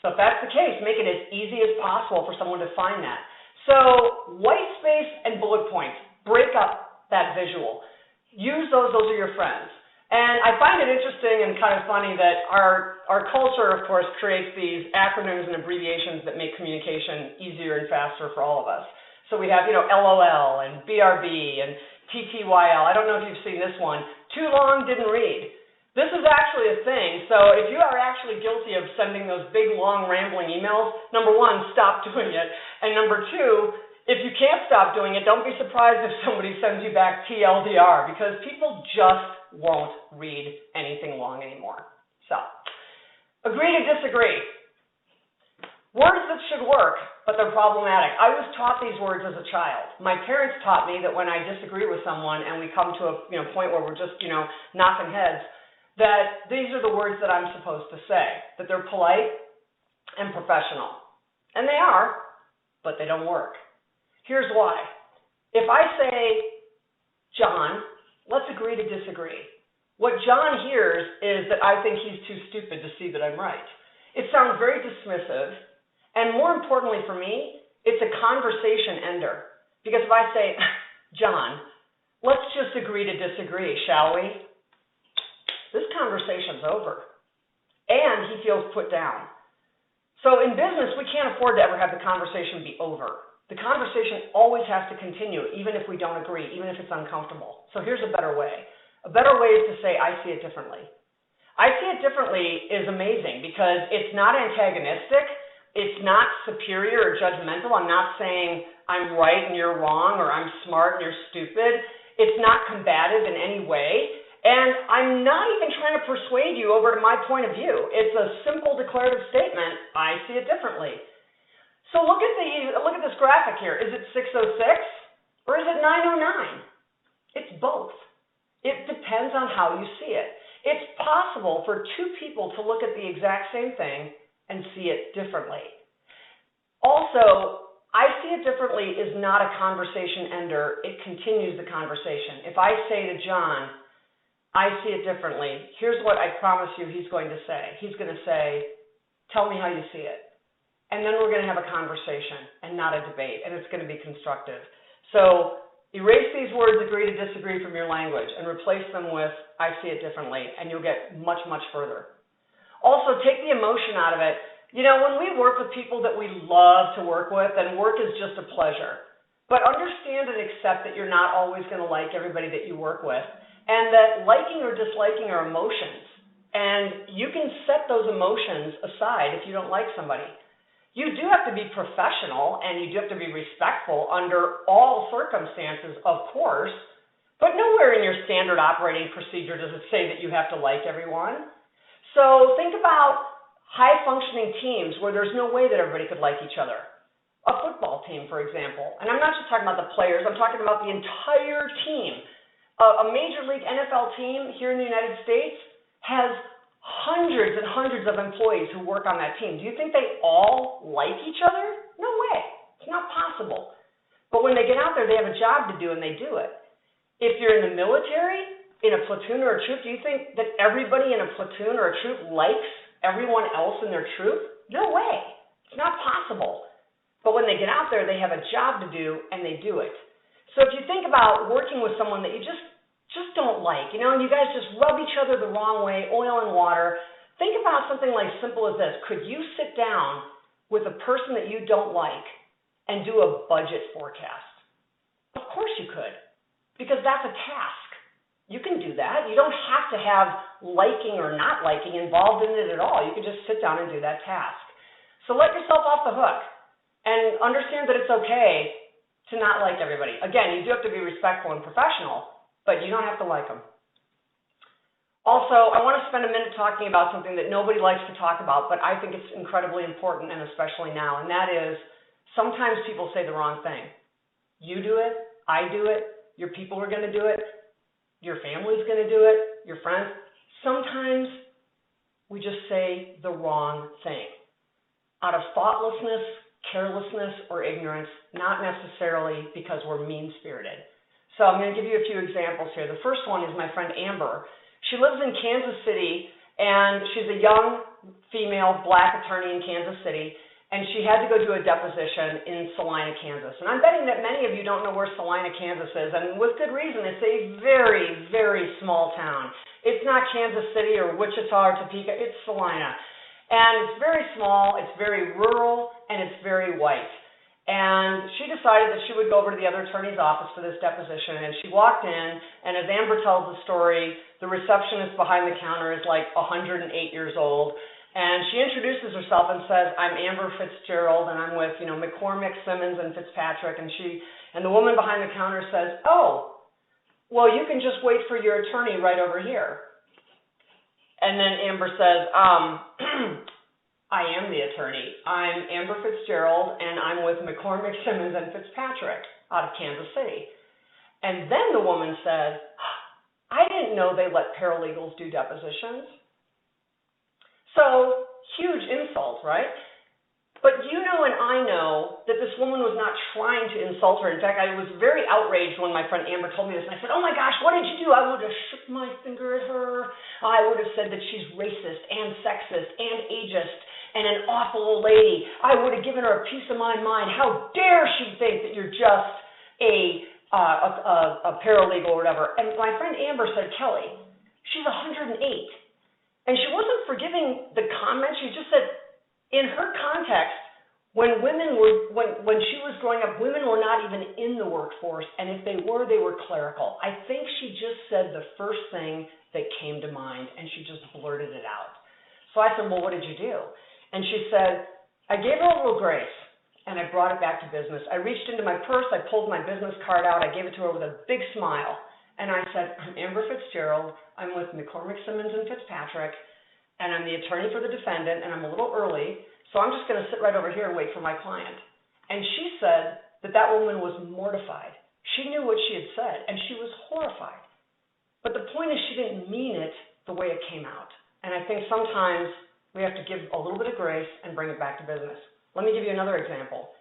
So if that's the case, make it as easy as possible for someone to find that. So white space and bullet points, break up that visual. Use those are your friends. And I find it interesting and kind of funny that our culture, of course, creates these acronyms and abbreviations that make communication easier and faster for all of us. So we have, LOL and BRB and TTYL. I don't know if you've seen this one. Too long, didn't read. This is actually a thing. So if you are actually guilty of sending those big, long, rambling emails, number one, stop doing it. And number two, if you can't stop doing it, don't be surprised if somebody sends you back TLDR because people just won't read anything long anymore. So, agree to disagree. Words that should work, but they're problematic. I was taught these words as a child. My parents taught me that when I disagree with someone and we come to a point where we're just knocking heads, that these are the words that I'm supposed to say, that they're polite and professional. And they are, but they don't work. Here's why. If I say, John, let's agree to disagree. What John hears is that I think he's too stupid to see that I'm right. It sounds very dismissive, and more importantly for me, it's a conversation ender. Because if I say, John, let's just agree to disagree, shall we? This conversation's over. And he feels put down. So in business, we can't afford to ever have the conversation be over. The conversation always has to continue, even if we don't agree, even if it's uncomfortable. So here's a better way. A better way is to say, I see it differently. I see it differently is amazing because it's not antagonistic. It's not superior or judgmental. I'm not saying I'm right and you're wrong or I'm smart and you're stupid. It's not combative in any way. And I'm not even trying to persuade you over to my point of view. It's a simple declarative statement. I see it differently. So look at this graphic here. Is it 606 or is it 909? It's both. It depends on how you see it. It's possible for two people to look at the exact same thing and see it differently. Also, I see it differently is not a conversation ender. It continues the conversation. If I say to John, I see it differently. Here's what I promise you he's going to say. He's going to say, tell me how you see it. And then we're going to have a conversation and not a debate, and it's going to be constructive. So erase these words, agree to disagree, from your language and replace them with, I see it differently, and you'll get much, much further. Also, take the emotion out of it. You know, when we work with people that we love to work with, then work is just a pleasure. But understand and accept that you're not always going to like everybody that you work with, and that liking or disliking are emotions. And you can set those emotions aside if you don't like somebody. You do have to be professional, and you do have to be respectful under all circumstances, of course, but nowhere in your standard operating procedure does it say that you have to like everyone. So think about high-functioning teams where there's no way that everybody could like each other. A football team, for example. And I'm not just talking about the players. I'm talking about the entire team. A Major League NFL team here in the United States has hundreds and hundreds of employees who work on that team. Do you think they all like each other? No way. It's not possible. But when they get out there, they have a job to do, and they do it. If you're in the military, in a platoon or a troop, do you think that everybody in a platoon or a troop likes everyone else in their troop? No way. It's not possible. But when they get out there, they have a job to do, and they do it. So if you think about working with someone that you just don't like, you know, and you guys just rub each other the wrong way, oil and water, think about something like simple as this. Could you sit down with a person that you don't like and do a budget forecast? Of course you could, because that's a task. You can do that. You don't have to have liking or not liking involved in it at all. You can just sit down and do that task. So let yourself off the hook and understand that it's okay to not like everybody. Again, you do have to be respectful and professional, but you don't have to like them. Also, I want to spend a minute talking about something that nobody likes to talk about, but I think it's incredibly important, and especially now, and that is sometimes people say the wrong thing. You do it, I do it, your people are going to do it, your family's going to do it, your friends. Sometimes we just say the wrong thing out of thoughtlessness, carelessness, or ignorance, not necessarily because we're mean-spirited. So I'm going to give you a few examples here. The first one is my friend Amber. She lives in Kansas City, and she's a young female black attorney in Kansas City, and she had to go do a deposition in Salina, Kansas. And I'm betting that many of you don't know where Salina, Kansas is, and with good reason. It's a very, very small town. It's not Kansas City or Wichita or Topeka. It's Salina. And it's very small, it's very rural, and it's very white. And she decided that she would go over to the other attorney's office for this deposition, and she walked in, and as Amber tells the story, the receptionist behind the counter is like 108 years old, and she introduces herself and says, I'm Amber Fitzgerald, and I'm with, McCormick, Simmons, and Fitzpatrick, and the woman behind the counter says, oh, well, you can just wait for your attorney right over here. And then Amber says, I am the attorney. I'm Amber Fitzgerald, and I'm with McCormick, Simmons, and Fitzpatrick out of Kansas City. And then the woman said, I didn't know they let paralegals do depositions. So, huge insult, right? But you know and I know that this woman was not trying to insult her. In fact, I was very outraged when my friend Amber told me this, and I said, oh my gosh, what did you do? I would have shook my finger at her. I would have said that she's racist and sexist and ageist and an awful old lady. I would have given her a piece of my mind. How dare she think that you're just a paralegal or whatever. And my friend Amber said, Kelly, she's 108. And she wasn't forgiving the comment. She just said, in her context, when she was growing up, women were not even in the workforce, and if they were clerical. I think she just said the first thing that came to mind, and she just blurted it out. So I said, well, what did you do? And she said, I gave her a little grace, and I brought it back to business. I reached into my purse, I pulled my business card out, I gave it to her with a big smile, and I said, I'm Amber Fitzgerald, I'm with McCormick, Simmons, and Fitzpatrick, and I'm the attorney for the defendant, and I'm a little early, so I'm just going to sit right over here and wait for my client. And she said that woman was mortified. She knew what she had said, and she was horrified. But the point is she didn't mean it the way it came out. And I think sometimes we have to give a little bit of grace and bring it back to business. Let me give you another example.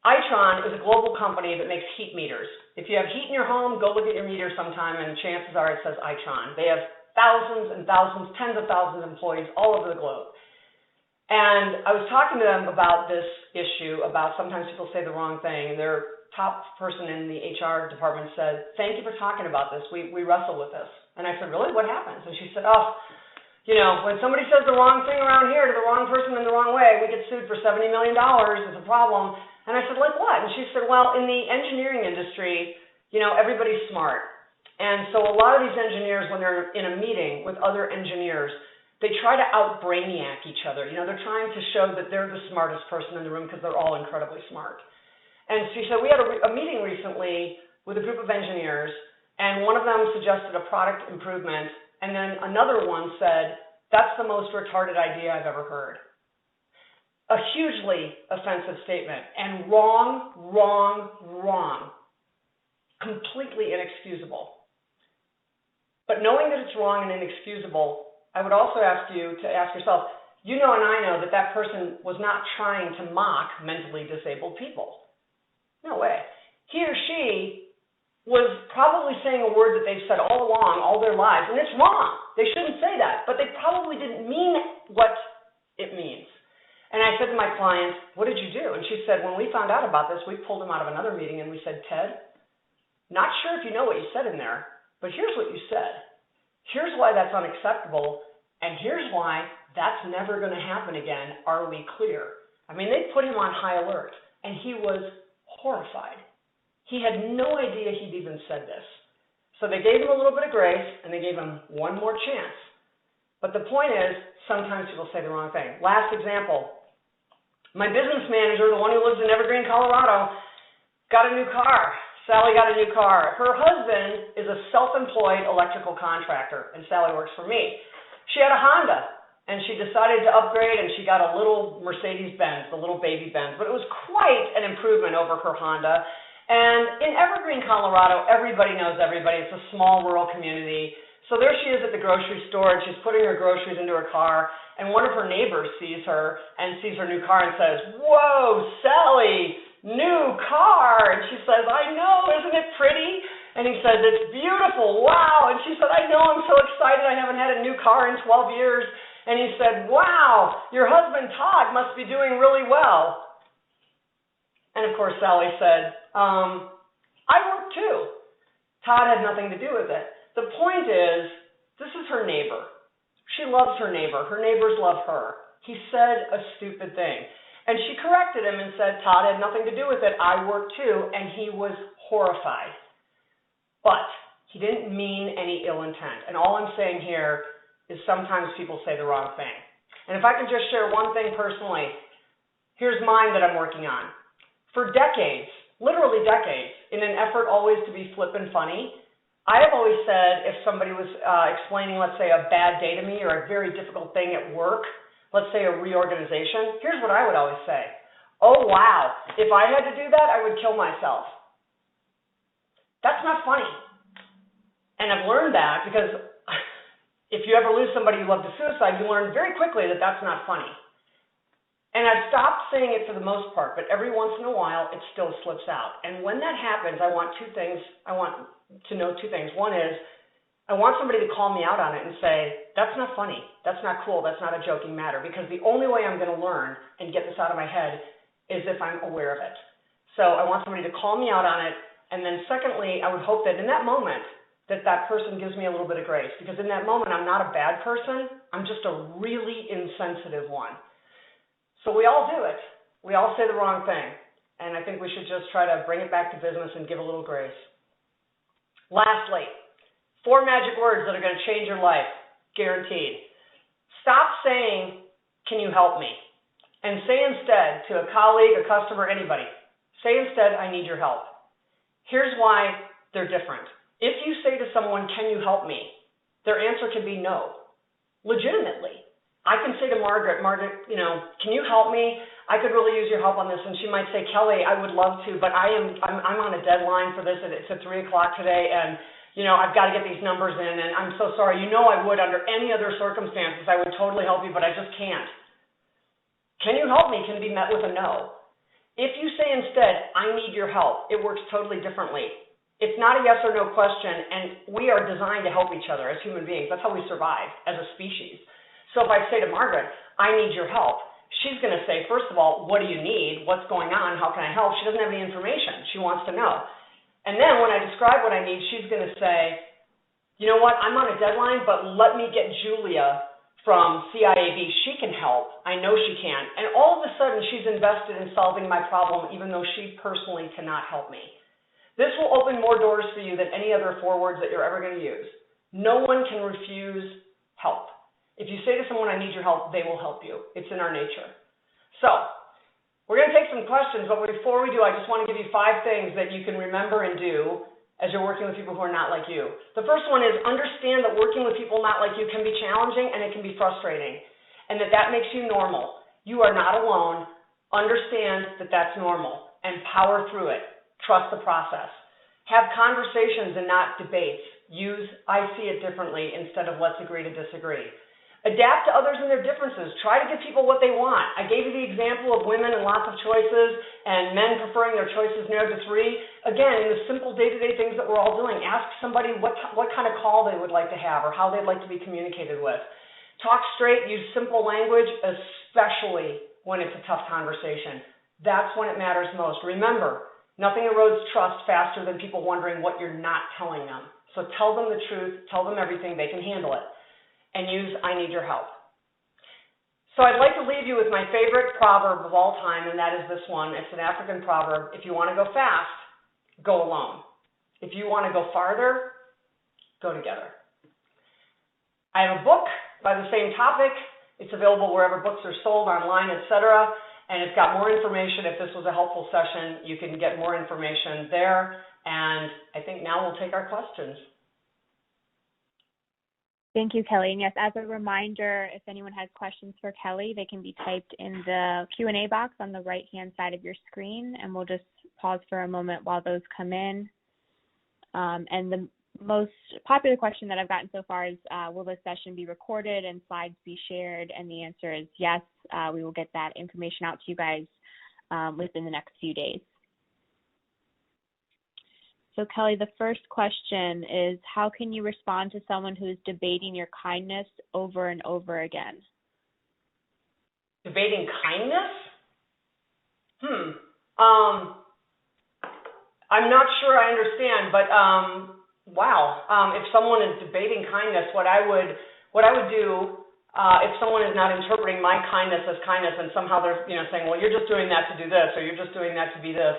Itron is a global company that makes heat meters. If you have heat in your home, go look at your meter sometime, and chances are it says Itron. They have thousands and thousands, tens of thousands of employees all over the globe. And I was talking to them about this issue, about sometimes people say the wrong thing, and their top person in the HR department said, "Thank you for talking about this. We wrestle with this." And I said, "Really? What happens?" And she said, "Oh, you know, when somebody says the wrong thing around here to the wrong person in the wrong way, we get sued for $70 million. It's a problem." And I said, "Like what?" And she said, "Well, in the engineering industry, you know, everybody's smart. And so a lot of these engineers, when they're in a meeting with other engineers, they try to out-brainiac each other. You know, they're trying to show that they're the smartest person in the room because they're all incredibly smart." And she said, "We had a meeting recently with a group of engineers, and one of them suggested a product improvement, and then another one said, 'That's the most retarded idea I've ever heard.'" A hugely offensive statement, and wrong, wrong, wrong. Completely inexcusable. But knowing that it's wrong and inexcusable, I would also ask you to ask yourself, you know and I know that that person was not trying to mock mentally disabled people. No way. He or she was probably saying a word that they've said all along, all their lives, and it's wrong. They shouldn't say that, but they probably didn't mean what it means. And I said to my client, "What did you do?" And she said, "When we found out about this, we pulled him out of another meeting and we said, 'Ted, not sure if you know what you said in there, but here's what you said. Here's why that's unacceptable, and here's why that's never going to happen again. Are we clear?'" I mean, they put him on high alert, and he was horrified. He had no idea he'd even said this. So they gave him a little bit of grace, and they gave him one more chance. But the point is, sometimes people say the wrong thing. Last example. My business manager, the one who lives in Evergreen, Colorado, got a new car. Sally got a new car. Her husband is a self-employed electrical contractor, and Sally works for me. She had a Honda, and she decided to upgrade, and she got a little Mercedes-Benz, the little baby Benz. But it was quite an improvement over her Honda. And in Evergreen, Colorado, everybody knows everybody. It's a small rural community. So there she is at the grocery store, and she's putting her groceries into her car, and one of her neighbors sees her and sees her new car and says, "Whoa, Sally, new car." And she says, "I know, isn't it pretty?" And he says, "It's beautiful, wow." And she said, "I know, I'm so excited. I haven't had a new car in 12 years. And he said, "Wow, your husband Todd must be doing really well." And of course, Sally said, "I work too." Todd had nothing to do with it. The point is, this is her neighbor. She loves her neighbor. Her neighbors love her. He said a stupid thing. And she corrected him and said, "Todd had nothing to do with it. I work too." And he was horrified. But he didn't mean any ill intent. And all I'm saying here is sometimes people say the wrong thing. And if I can just share one thing personally, here's mine that I'm working on. For decades, literally decades, in an effort always to be flip and funny, I have always said if somebody was explaining, let's say, a bad day to me or a very difficult thing at work, let's say a reorganization, here's what I would always say. "Oh, wow, if I had to do that, I would kill myself." That's not funny. And I've learned that because if you ever lose somebody you love to suicide, you learn very quickly that that's not funny. And I've stopped saying it for the most part, but every once in a while, it still slips out. And when that happens, I want to know two things. One is, I want somebody to call me out on it and say, "That's not funny. That's not cool. That's not a joking matter." Because the only way I'm going to learn and get this out of my head is if I'm aware of it. So I want somebody to call me out on it. And then secondly, I would hope that in that moment, that person gives me a little bit of grace. Because in that moment, I'm not a bad person. I'm just a really insensitive one. So we all do it. We all say the wrong thing. And I think we should just try to bring it back to business and give a little grace. Lastly, 4 magic words that are going to change your life, guaranteed. Stop saying, "Can you help me?" And say instead to a colleague, a customer, anybody, say instead, "I need your help." Here's why they're different. If you say to someone, "Can you help me?" their answer can be no, legitimately. I can say to Margaret, "Can you help me? I could really use your help on this." And she might say, "Kelly, I would love to, but I'm on a deadline for this, and it's at 3 o'clock today, and I've got to get these numbers in, and I'm so sorry. I would under any other circumstances. I would totally help you, but I just can't." Can you help me can be met with a no. If you say instead, I need your help, it works totally differently. It's not a yes or no question, and we are designed to help each other as human beings. That's how we survive as a species. So if I say to Margaret, I need your help, she's going to say, first of all, what do you need? What's going on? How can I help? She doesn't have any information. She wants to know. And then when I describe what I need, she's going to say, you know what, I'm on a deadline, but let me get Julia from CIAB. She can help. I know she can. And all of a sudden, she's invested in solving my problem, even though she personally cannot help me. This will open more doors for you than any other 4 words that you're ever going to use. No one can refuse help. If you say to someone, I need your help, they will help you. It's in our nature. So, we're going to take some questions, but before we do, I just want to give you 5 things that you can remember and do as you're working with people who are not like you. The first one is understand that working with people not like you can be challenging and it can be frustrating, and that makes you normal. You are not alone. Understand that that's normal and power through it. Trust the process. Have conversations and not debates. Use I see it differently instead of let's agree to disagree. Adapt to others and their differences. Try to give people what they want. I gave you the example of women and lots of choices and men preferring their choices narrowed to 3. Again, in the simple day-to-day things that we're all doing, ask somebody what kind of call they would like to have or how they'd like to be communicated with. Talk straight, use simple language, especially when it's a tough conversation. That's when it matters most. Remember, nothing erodes trust faster than people wondering what you're not telling them. So tell them the truth, tell them everything, they can handle it. And use I need your help. So I'd like to leave you with my favorite proverb of all time, and that is this one. It's an African proverb. If you want to go fast, go alone. If you want to go farther, go together. I have a book by the same topic. It's available wherever books are sold, online, etc. And it's got more information. If this was a helpful session, you can get more information there. And I think now we'll take our questions. Thank you, Kelly. And yes, as a reminder, if anyone has questions for Kelly, they can be typed in the Q&A box on the right-hand side of your screen, and we'll just pause for a moment while those come in. And the most popular question that I've gotten so far is, will this session be recorded and slides be shared? And the answer is yes. We will get that information out to you guys within the next few days. So Kelly, the first question is, how can you respond to someone who is debating your kindness over and over again? Debating kindness? I'm not sure I understand, but wow. If someone is debating kindness, what I would do, if someone is not interpreting my kindness as kindness and somehow they're saying, well, you're just doing that to do this, or you're just doing that to be this,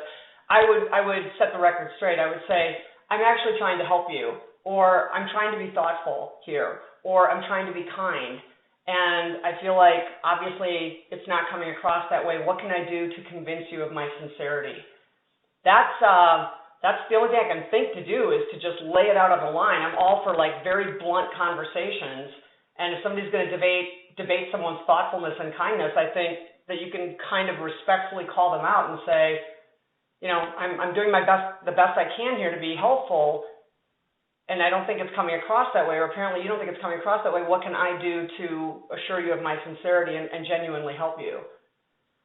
I would set the record straight. I would say, I'm actually trying to help you, or I'm trying to be thoughtful here, or I'm trying to be kind. And I feel like, obviously, it's not coming across that way. What can I do to convince you of my sincerity? That's the only thing I can think to do, is to just lay it out on the line. I'm all for very blunt conversations. And if somebody's going to debate someone's thoughtfulness and kindness, I think that you can kind of respectfully call them out and say, I'm doing the best I can here to be helpful, and I don't think it's coming across that way, or apparently you don't think it's coming across that way. What can I do to assure you of my sincerity and genuinely help you?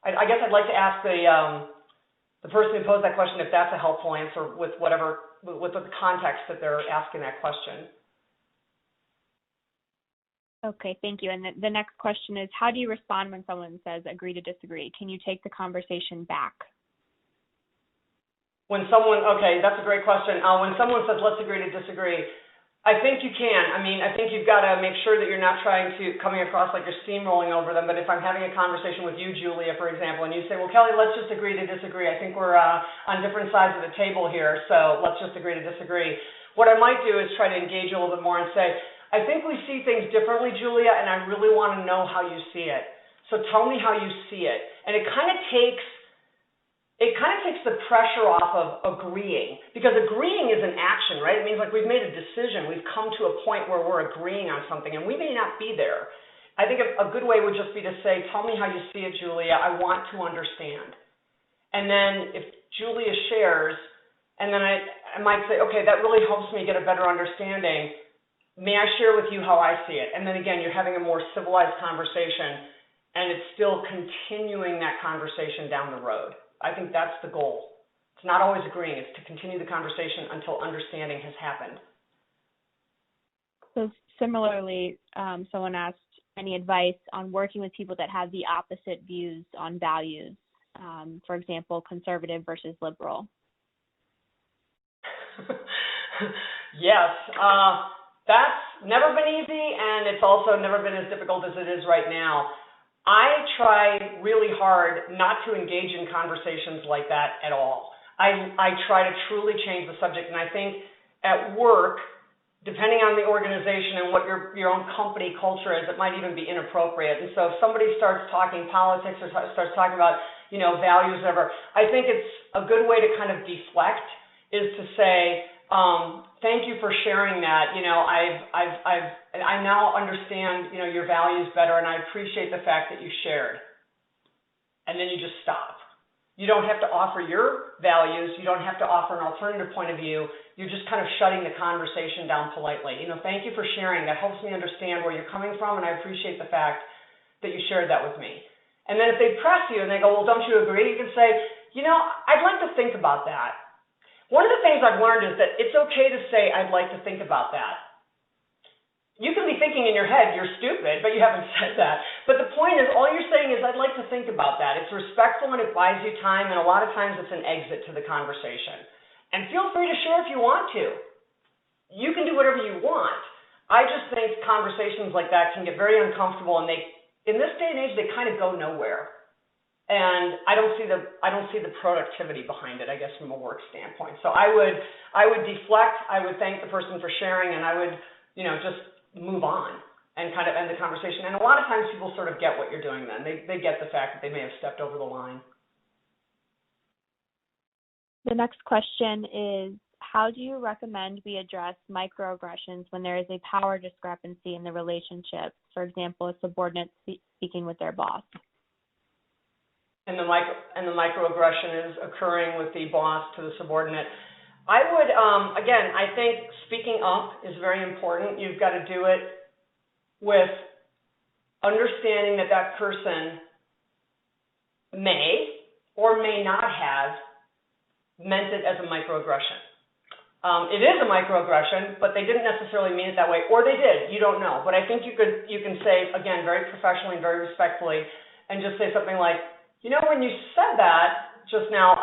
I guess I'd like to ask the person who posed that question if that's a helpful answer with the context that they're asking that question. Okay, thank you. And the next question is, how do you respond when someone says agree to disagree? Can you take the conversation back? Okay, that's a great question. When someone says, let's agree to disagree, I think you can. I think you've got to make sure that you're not coming across like you're steamrolling over them. But if I'm having a conversation with you, Julia, for example, and you say, well, Kelly, let's just agree to disagree. I think we're on different sides of the table here, so let's just agree to disagree. What I might do is try to engage a little bit more and say, I think we see things differently, Julia, and I really want to know how you see it. So tell me how you see it. And it kind of takes the pressure off of agreeing, because agreeing is an action, right? It means we've made a decision. We've come to a point where we're agreeing on something, and we may not be there. I think a good way would just be to say, tell me how you see it, Julia. I want to understand. And then if Julia shares, and then I might say, okay, that really helps me get a better understanding. May I share with you how I see it? And then again, you're having a more civilized conversation, and it's still continuing that conversation down the road. I think that's the goal. It's not always agreeing. It's to continue the conversation until understanding has happened. So similarly, someone asked any advice on working with people that have the opposite views on values, for example, conservative versus liberal. Yes, that's never been easy, and it's also never been as difficult as it is right now. I try really hard not to engage in conversations like that at all. I try to truly change the subject, and I think at work, depending on the organization and what your own company culture is, it might even be inappropriate. And so if somebody starts talking politics or starts talking about, values, whatever, I think it's a good way to kind of deflect is to say, thank you for sharing that. I now understand, your values better, and I appreciate the fact that you shared. And then you just stop. You don't have to offer your values. You don't have to offer an alternative point of view. You're just kind of shutting the conversation down politely. Thank you for sharing. That helps me understand where you're coming from, and I appreciate the fact that you shared that with me. And then if they press you and they go, well, don't you agree? You can say, I'd like to think about that. One of the things I've learned is that it's okay to say, I'd like to think about that. You can be thinking in your head, you're stupid, but you haven't said that. But the point is, all you're saying is, I'd like to think about that. It's respectful and it buys you time, and a lot of times it's an exit to the conversation. And feel free to share if you want to. You can do whatever you want. I just think conversations like that can get very uncomfortable, and in this day and age, they kind of go nowhere. And I don't see the productivity behind it, I guess, from a work standpoint. So I would deflect, I would thank the person for sharing, and I would, just move on and kind of end the conversation. And a lot of times people sort of get what you're doing then. They get the fact that they may have stepped over the line. The next question is, how do you recommend we address microaggressions when there is a power discrepancy in the relationship? For example, a subordinate speaking with their boss. And the microaggression is occurring with the boss to the subordinate. I would, again, I think speaking up is very important. You've got to do it with understanding that that person may or may not have meant it as a microaggression. It is a microaggression, but they didn't necessarily mean it that way, or they did. You don't know. But I think you can say, again, very professionally and very respectfully, and just say something like, when you said that just now,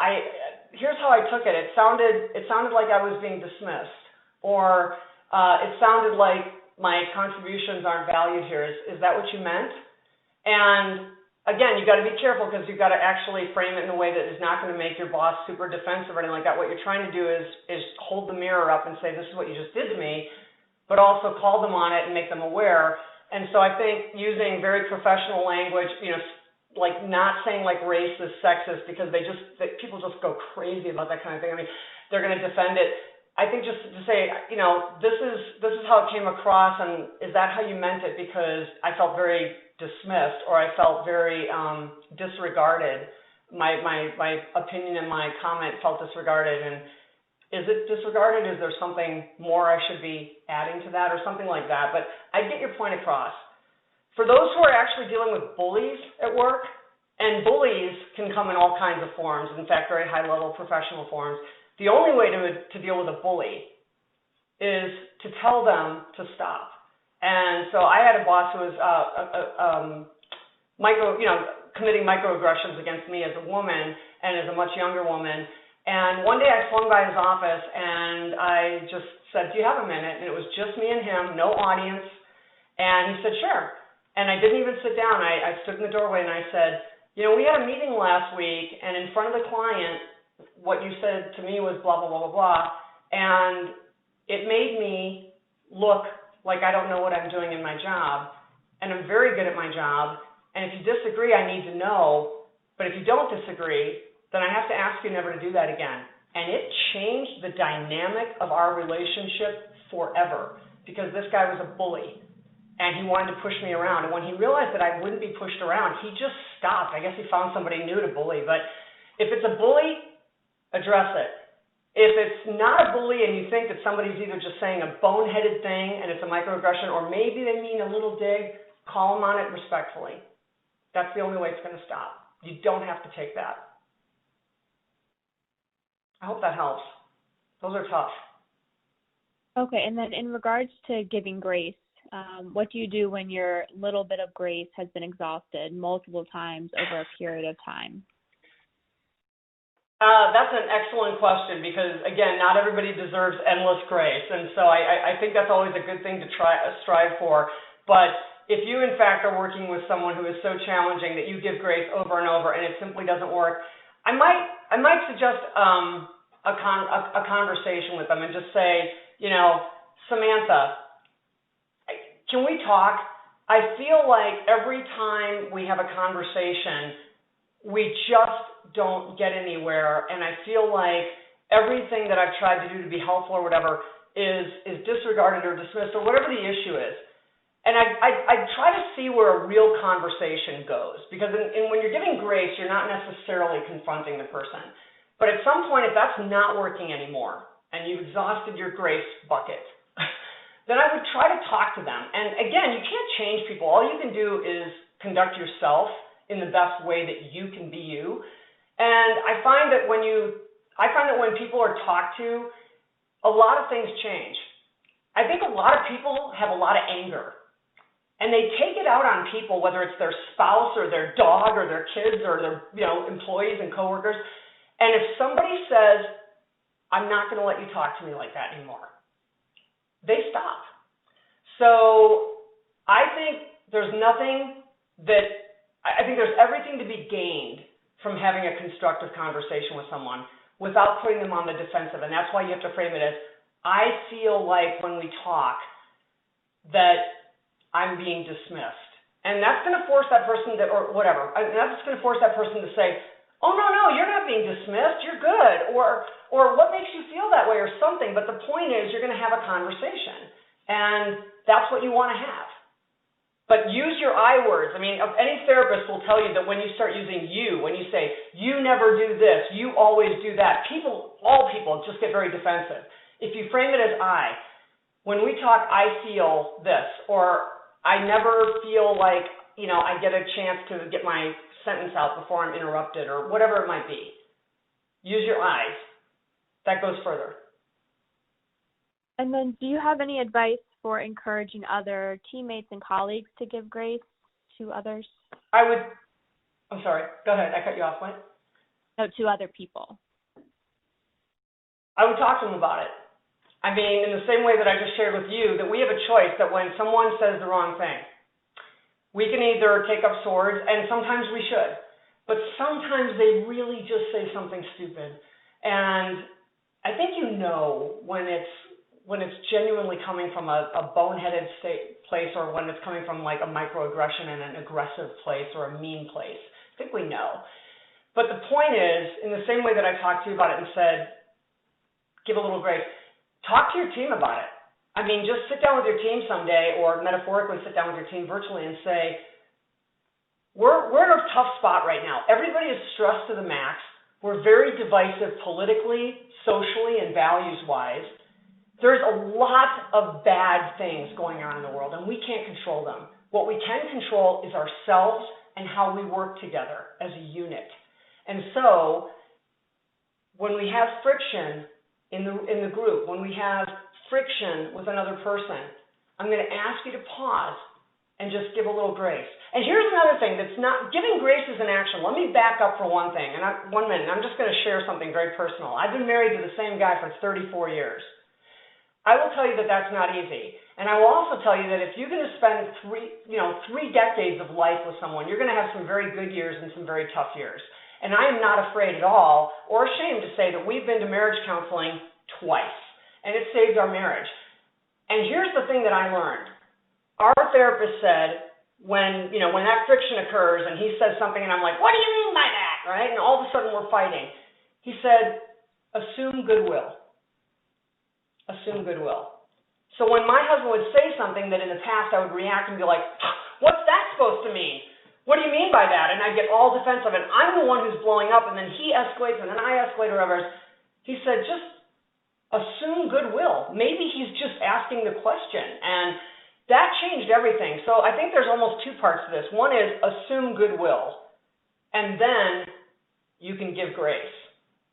here's how I took it. It sounded like I was being dismissed, or it sounded like my contributions aren't valued here. Is that what you meant? And again, you got to be careful, because you've got to actually frame it in a way that is not going to make your boss super defensive or anything like that. What you're trying to do is hold the mirror up and say, this is what you just did to me, but also call them on it and make them aware. And so I think using very professional language, like not saying like racist, sexist, because people just go crazy about that kind of thing. I mean, they're going to defend it. I think just to say, this is how it came across, and is that how you meant it? Because I felt very dismissed, or I felt very disregarded. My opinion and my comment felt disregarded. And is it disregarded? Is there something more I should be adding to that, or something like that? But I get your point across. For those who are actually dealing with bullies at work, and bullies can come in all kinds of forms, in fact, very high-level professional forms, the only way to deal with a bully is to tell them to stop. And so I had a boss who was committing microaggressions against me as a woman and as a much younger woman. And one day I swung by his office, and I just said, do you have a minute? And it was just me and him, no audience. And he said, sure. And I didn't even sit down. I stood in the doorway and I said, we had a meeting last week, and in front of the client, what you said to me was blah, blah, blah, blah, blah. And it made me look like I don't know what I'm doing in my job. And I'm very good at my job. And if you disagree, I need to know. But if you don't disagree, then I have to ask you never to do that again. And it changed the dynamic of our relationship forever, because this guy was a bully. And he wanted to push me around. And when he realized that I wouldn't be pushed around, he just stopped. I guess he found somebody new to bully. But if it's a bully, address it. If it's not a bully and you think that somebody's either just saying a boneheaded thing and it's a microaggression, or maybe they mean a little dig, call them on it respectfully. That's the only way it's going to stop. You don't have to take that. I hope that helps. Those are tough. Okay, and then in regards to giving grace, what do you do when your little bit of grace has been exhausted multiple times over a period of time? That's an excellent question because, again, not everybody deserves endless grace. And so I think that's always a good thing to strive for. But if you, in fact, are working with someone who is so challenging that you give grace over and over and it simply doesn't work, I might suggest a conversation with them and just say, Samantha, can we talk? I feel like every time we have a conversation, we just don't get anywhere, and I feel like everything that I've tried to do to be helpful or whatever is disregarded or dismissed or whatever the issue is. And I try to see where a real conversation goes, because when you're giving grace, you're not necessarily confronting the person. But at some point, if that's not working anymore and you've exhausted your grace bucket, then I would try to talk to them. And again, you can't change people. All you can do is conduct yourself in the best way that you can be you. And I find that when people are talked to, a lot of things change. I think a lot of people have a lot of anger, and they take it out on people, whether it's their spouse or their dog or their kids or their employees and coworkers. And if somebody says, I'm not going to let you talk to me like that anymore, they stop. So I think there's everything to be gained from having a constructive conversation with someone without putting them on the defensive. And that's why you have to frame it as, I feel like when we talk that I'm being dismissed. And that's going to force that person to, or whatever, and that's going to force that person to say, oh, no, you're not being dismissed, you're good, or what makes you feel that way or something. But the point is you're going to have a conversation, and that's what you want to have. But use your I words. I mean, any therapist will tell you that when you start using you, when you say, you never do this, you always do that, all people just get very defensive. If you frame it as I, when we talk, I feel this, or I never feel like, I get a chance to get my sentence out before I'm interrupted, or whatever it might be. Use your eyes. That goes further. And then do you have any advice for encouraging other teammates and colleagues to give grace to others? I'm sorry, go ahead. I cut you off, what? No, to other people. I would talk to them about it. I mean, in the same way that I just shared with you, that we have a choice that when someone says the wrong thing, we can either take up swords, and sometimes we should, but sometimes they really just say something stupid. And I think when it's genuinely coming from a boneheaded place, or when it's coming from like a microaggression and an aggressive place or a mean place. I think we know. But the point is, in the same way that I talked to you about it and said, give a little grace, talk to your team about it. I mean, just sit down with your team someday, or metaphorically sit down with your team virtually and say, we're in a tough spot right now. Everybody is stressed to the max. We're very divisive politically, socially, and values-wise. There's a lot of bad things going on in the world, and we can't control them. What we can control is ourselves and how we work together as a unit. And so when we have friction in the group, when we have friction with another person, I'm going to ask you to pause and just give a little grace. And here's another thing that's not, giving grace is an action. Let me back up for one thing, and 1 minute, I'm just going to share something very personal. I've been married to the same guy for 34 years. I will tell you that that's not easy. And I will also tell you that if you're going to spend 3 decades of life with someone, you're going to have some very good years and some very tough years. And I am not afraid at all or ashamed to say that we've been to marriage counseling twice, and it saved our marriage. And here's the thing that I learned. Our therapist said, when that friction occurs and he says something and I'm like, what do you mean by that, right? And all of a sudden we're fighting. He said, assume goodwill. Assume goodwill. So when my husband would say something that in the past I would react and be like, what's that supposed to mean? What do you mean by that? And I'd get all defensive, and I'm the one who's blowing up, and then he escalates, and then I escalate, or whatever. He said, just assume goodwill. Maybe he's just asking the question. And that changed everything. So I think there's almost 2 parts to this. One is assume goodwill, and then you can give grace.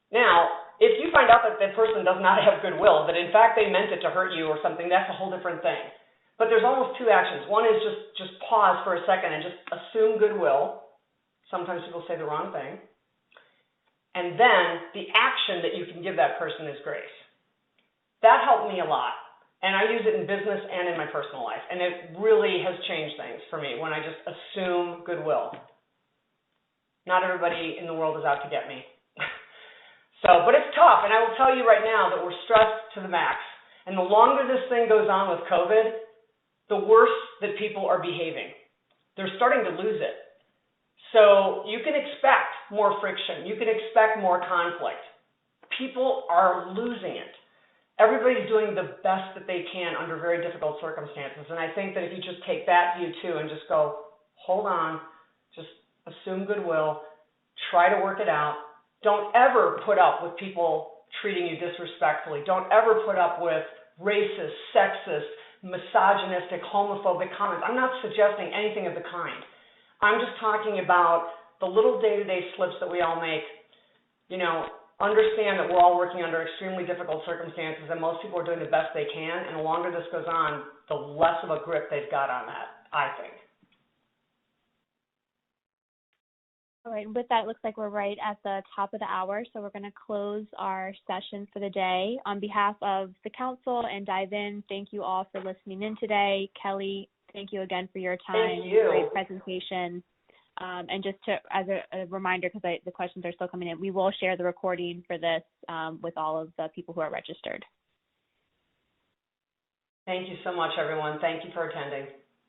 Now, if you find out that the person does not have goodwill, that in fact they meant it to hurt you or something, that's a whole different thing. But there's almost two actions. One is just pause for a second and just assume goodwill. Sometimes people say the wrong thing. And then the action that you can give that person is grace. That helped me a lot. And I use it in business and in my personal life. And it really has changed things for me when I just assume goodwill. Not everybody in the world is out to get me. But it's tough. And I will tell you right now that we're stressed to the max. And the longer this thing goes on with COVID, the worse that people are behaving. They're starting to lose it. So you can expect more friction. You can expect more conflict. People are losing it. Everybody's doing the best that they can under very difficult circumstances. And I think that if you just take that view too and just go, hold on, just assume goodwill, try to work it out. Don't ever put up with people treating you disrespectfully. Don't ever put up with racist, sexist, misogynistic, homophobic comments. I'm not suggesting anything of the kind. I'm just talking about the little day-to-day slips that we all make. Understand that we're all working under extremely difficult circumstances, and most people are doing the best they can, and the longer this goes on, the less of a grip they've got on that, I think. All right, with that, it looks like we're right at the top of the hour, so we're going to close our session for the day. On behalf of the Council and Dive In, thank you all for listening in today. Kelly, thank you again for your time. Thank you. Great presentation. And just as a reminder, because the questions are still coming in, we will share the recording for this with all of the people who are registered. Thank you so much, everyone. Thank you for attending.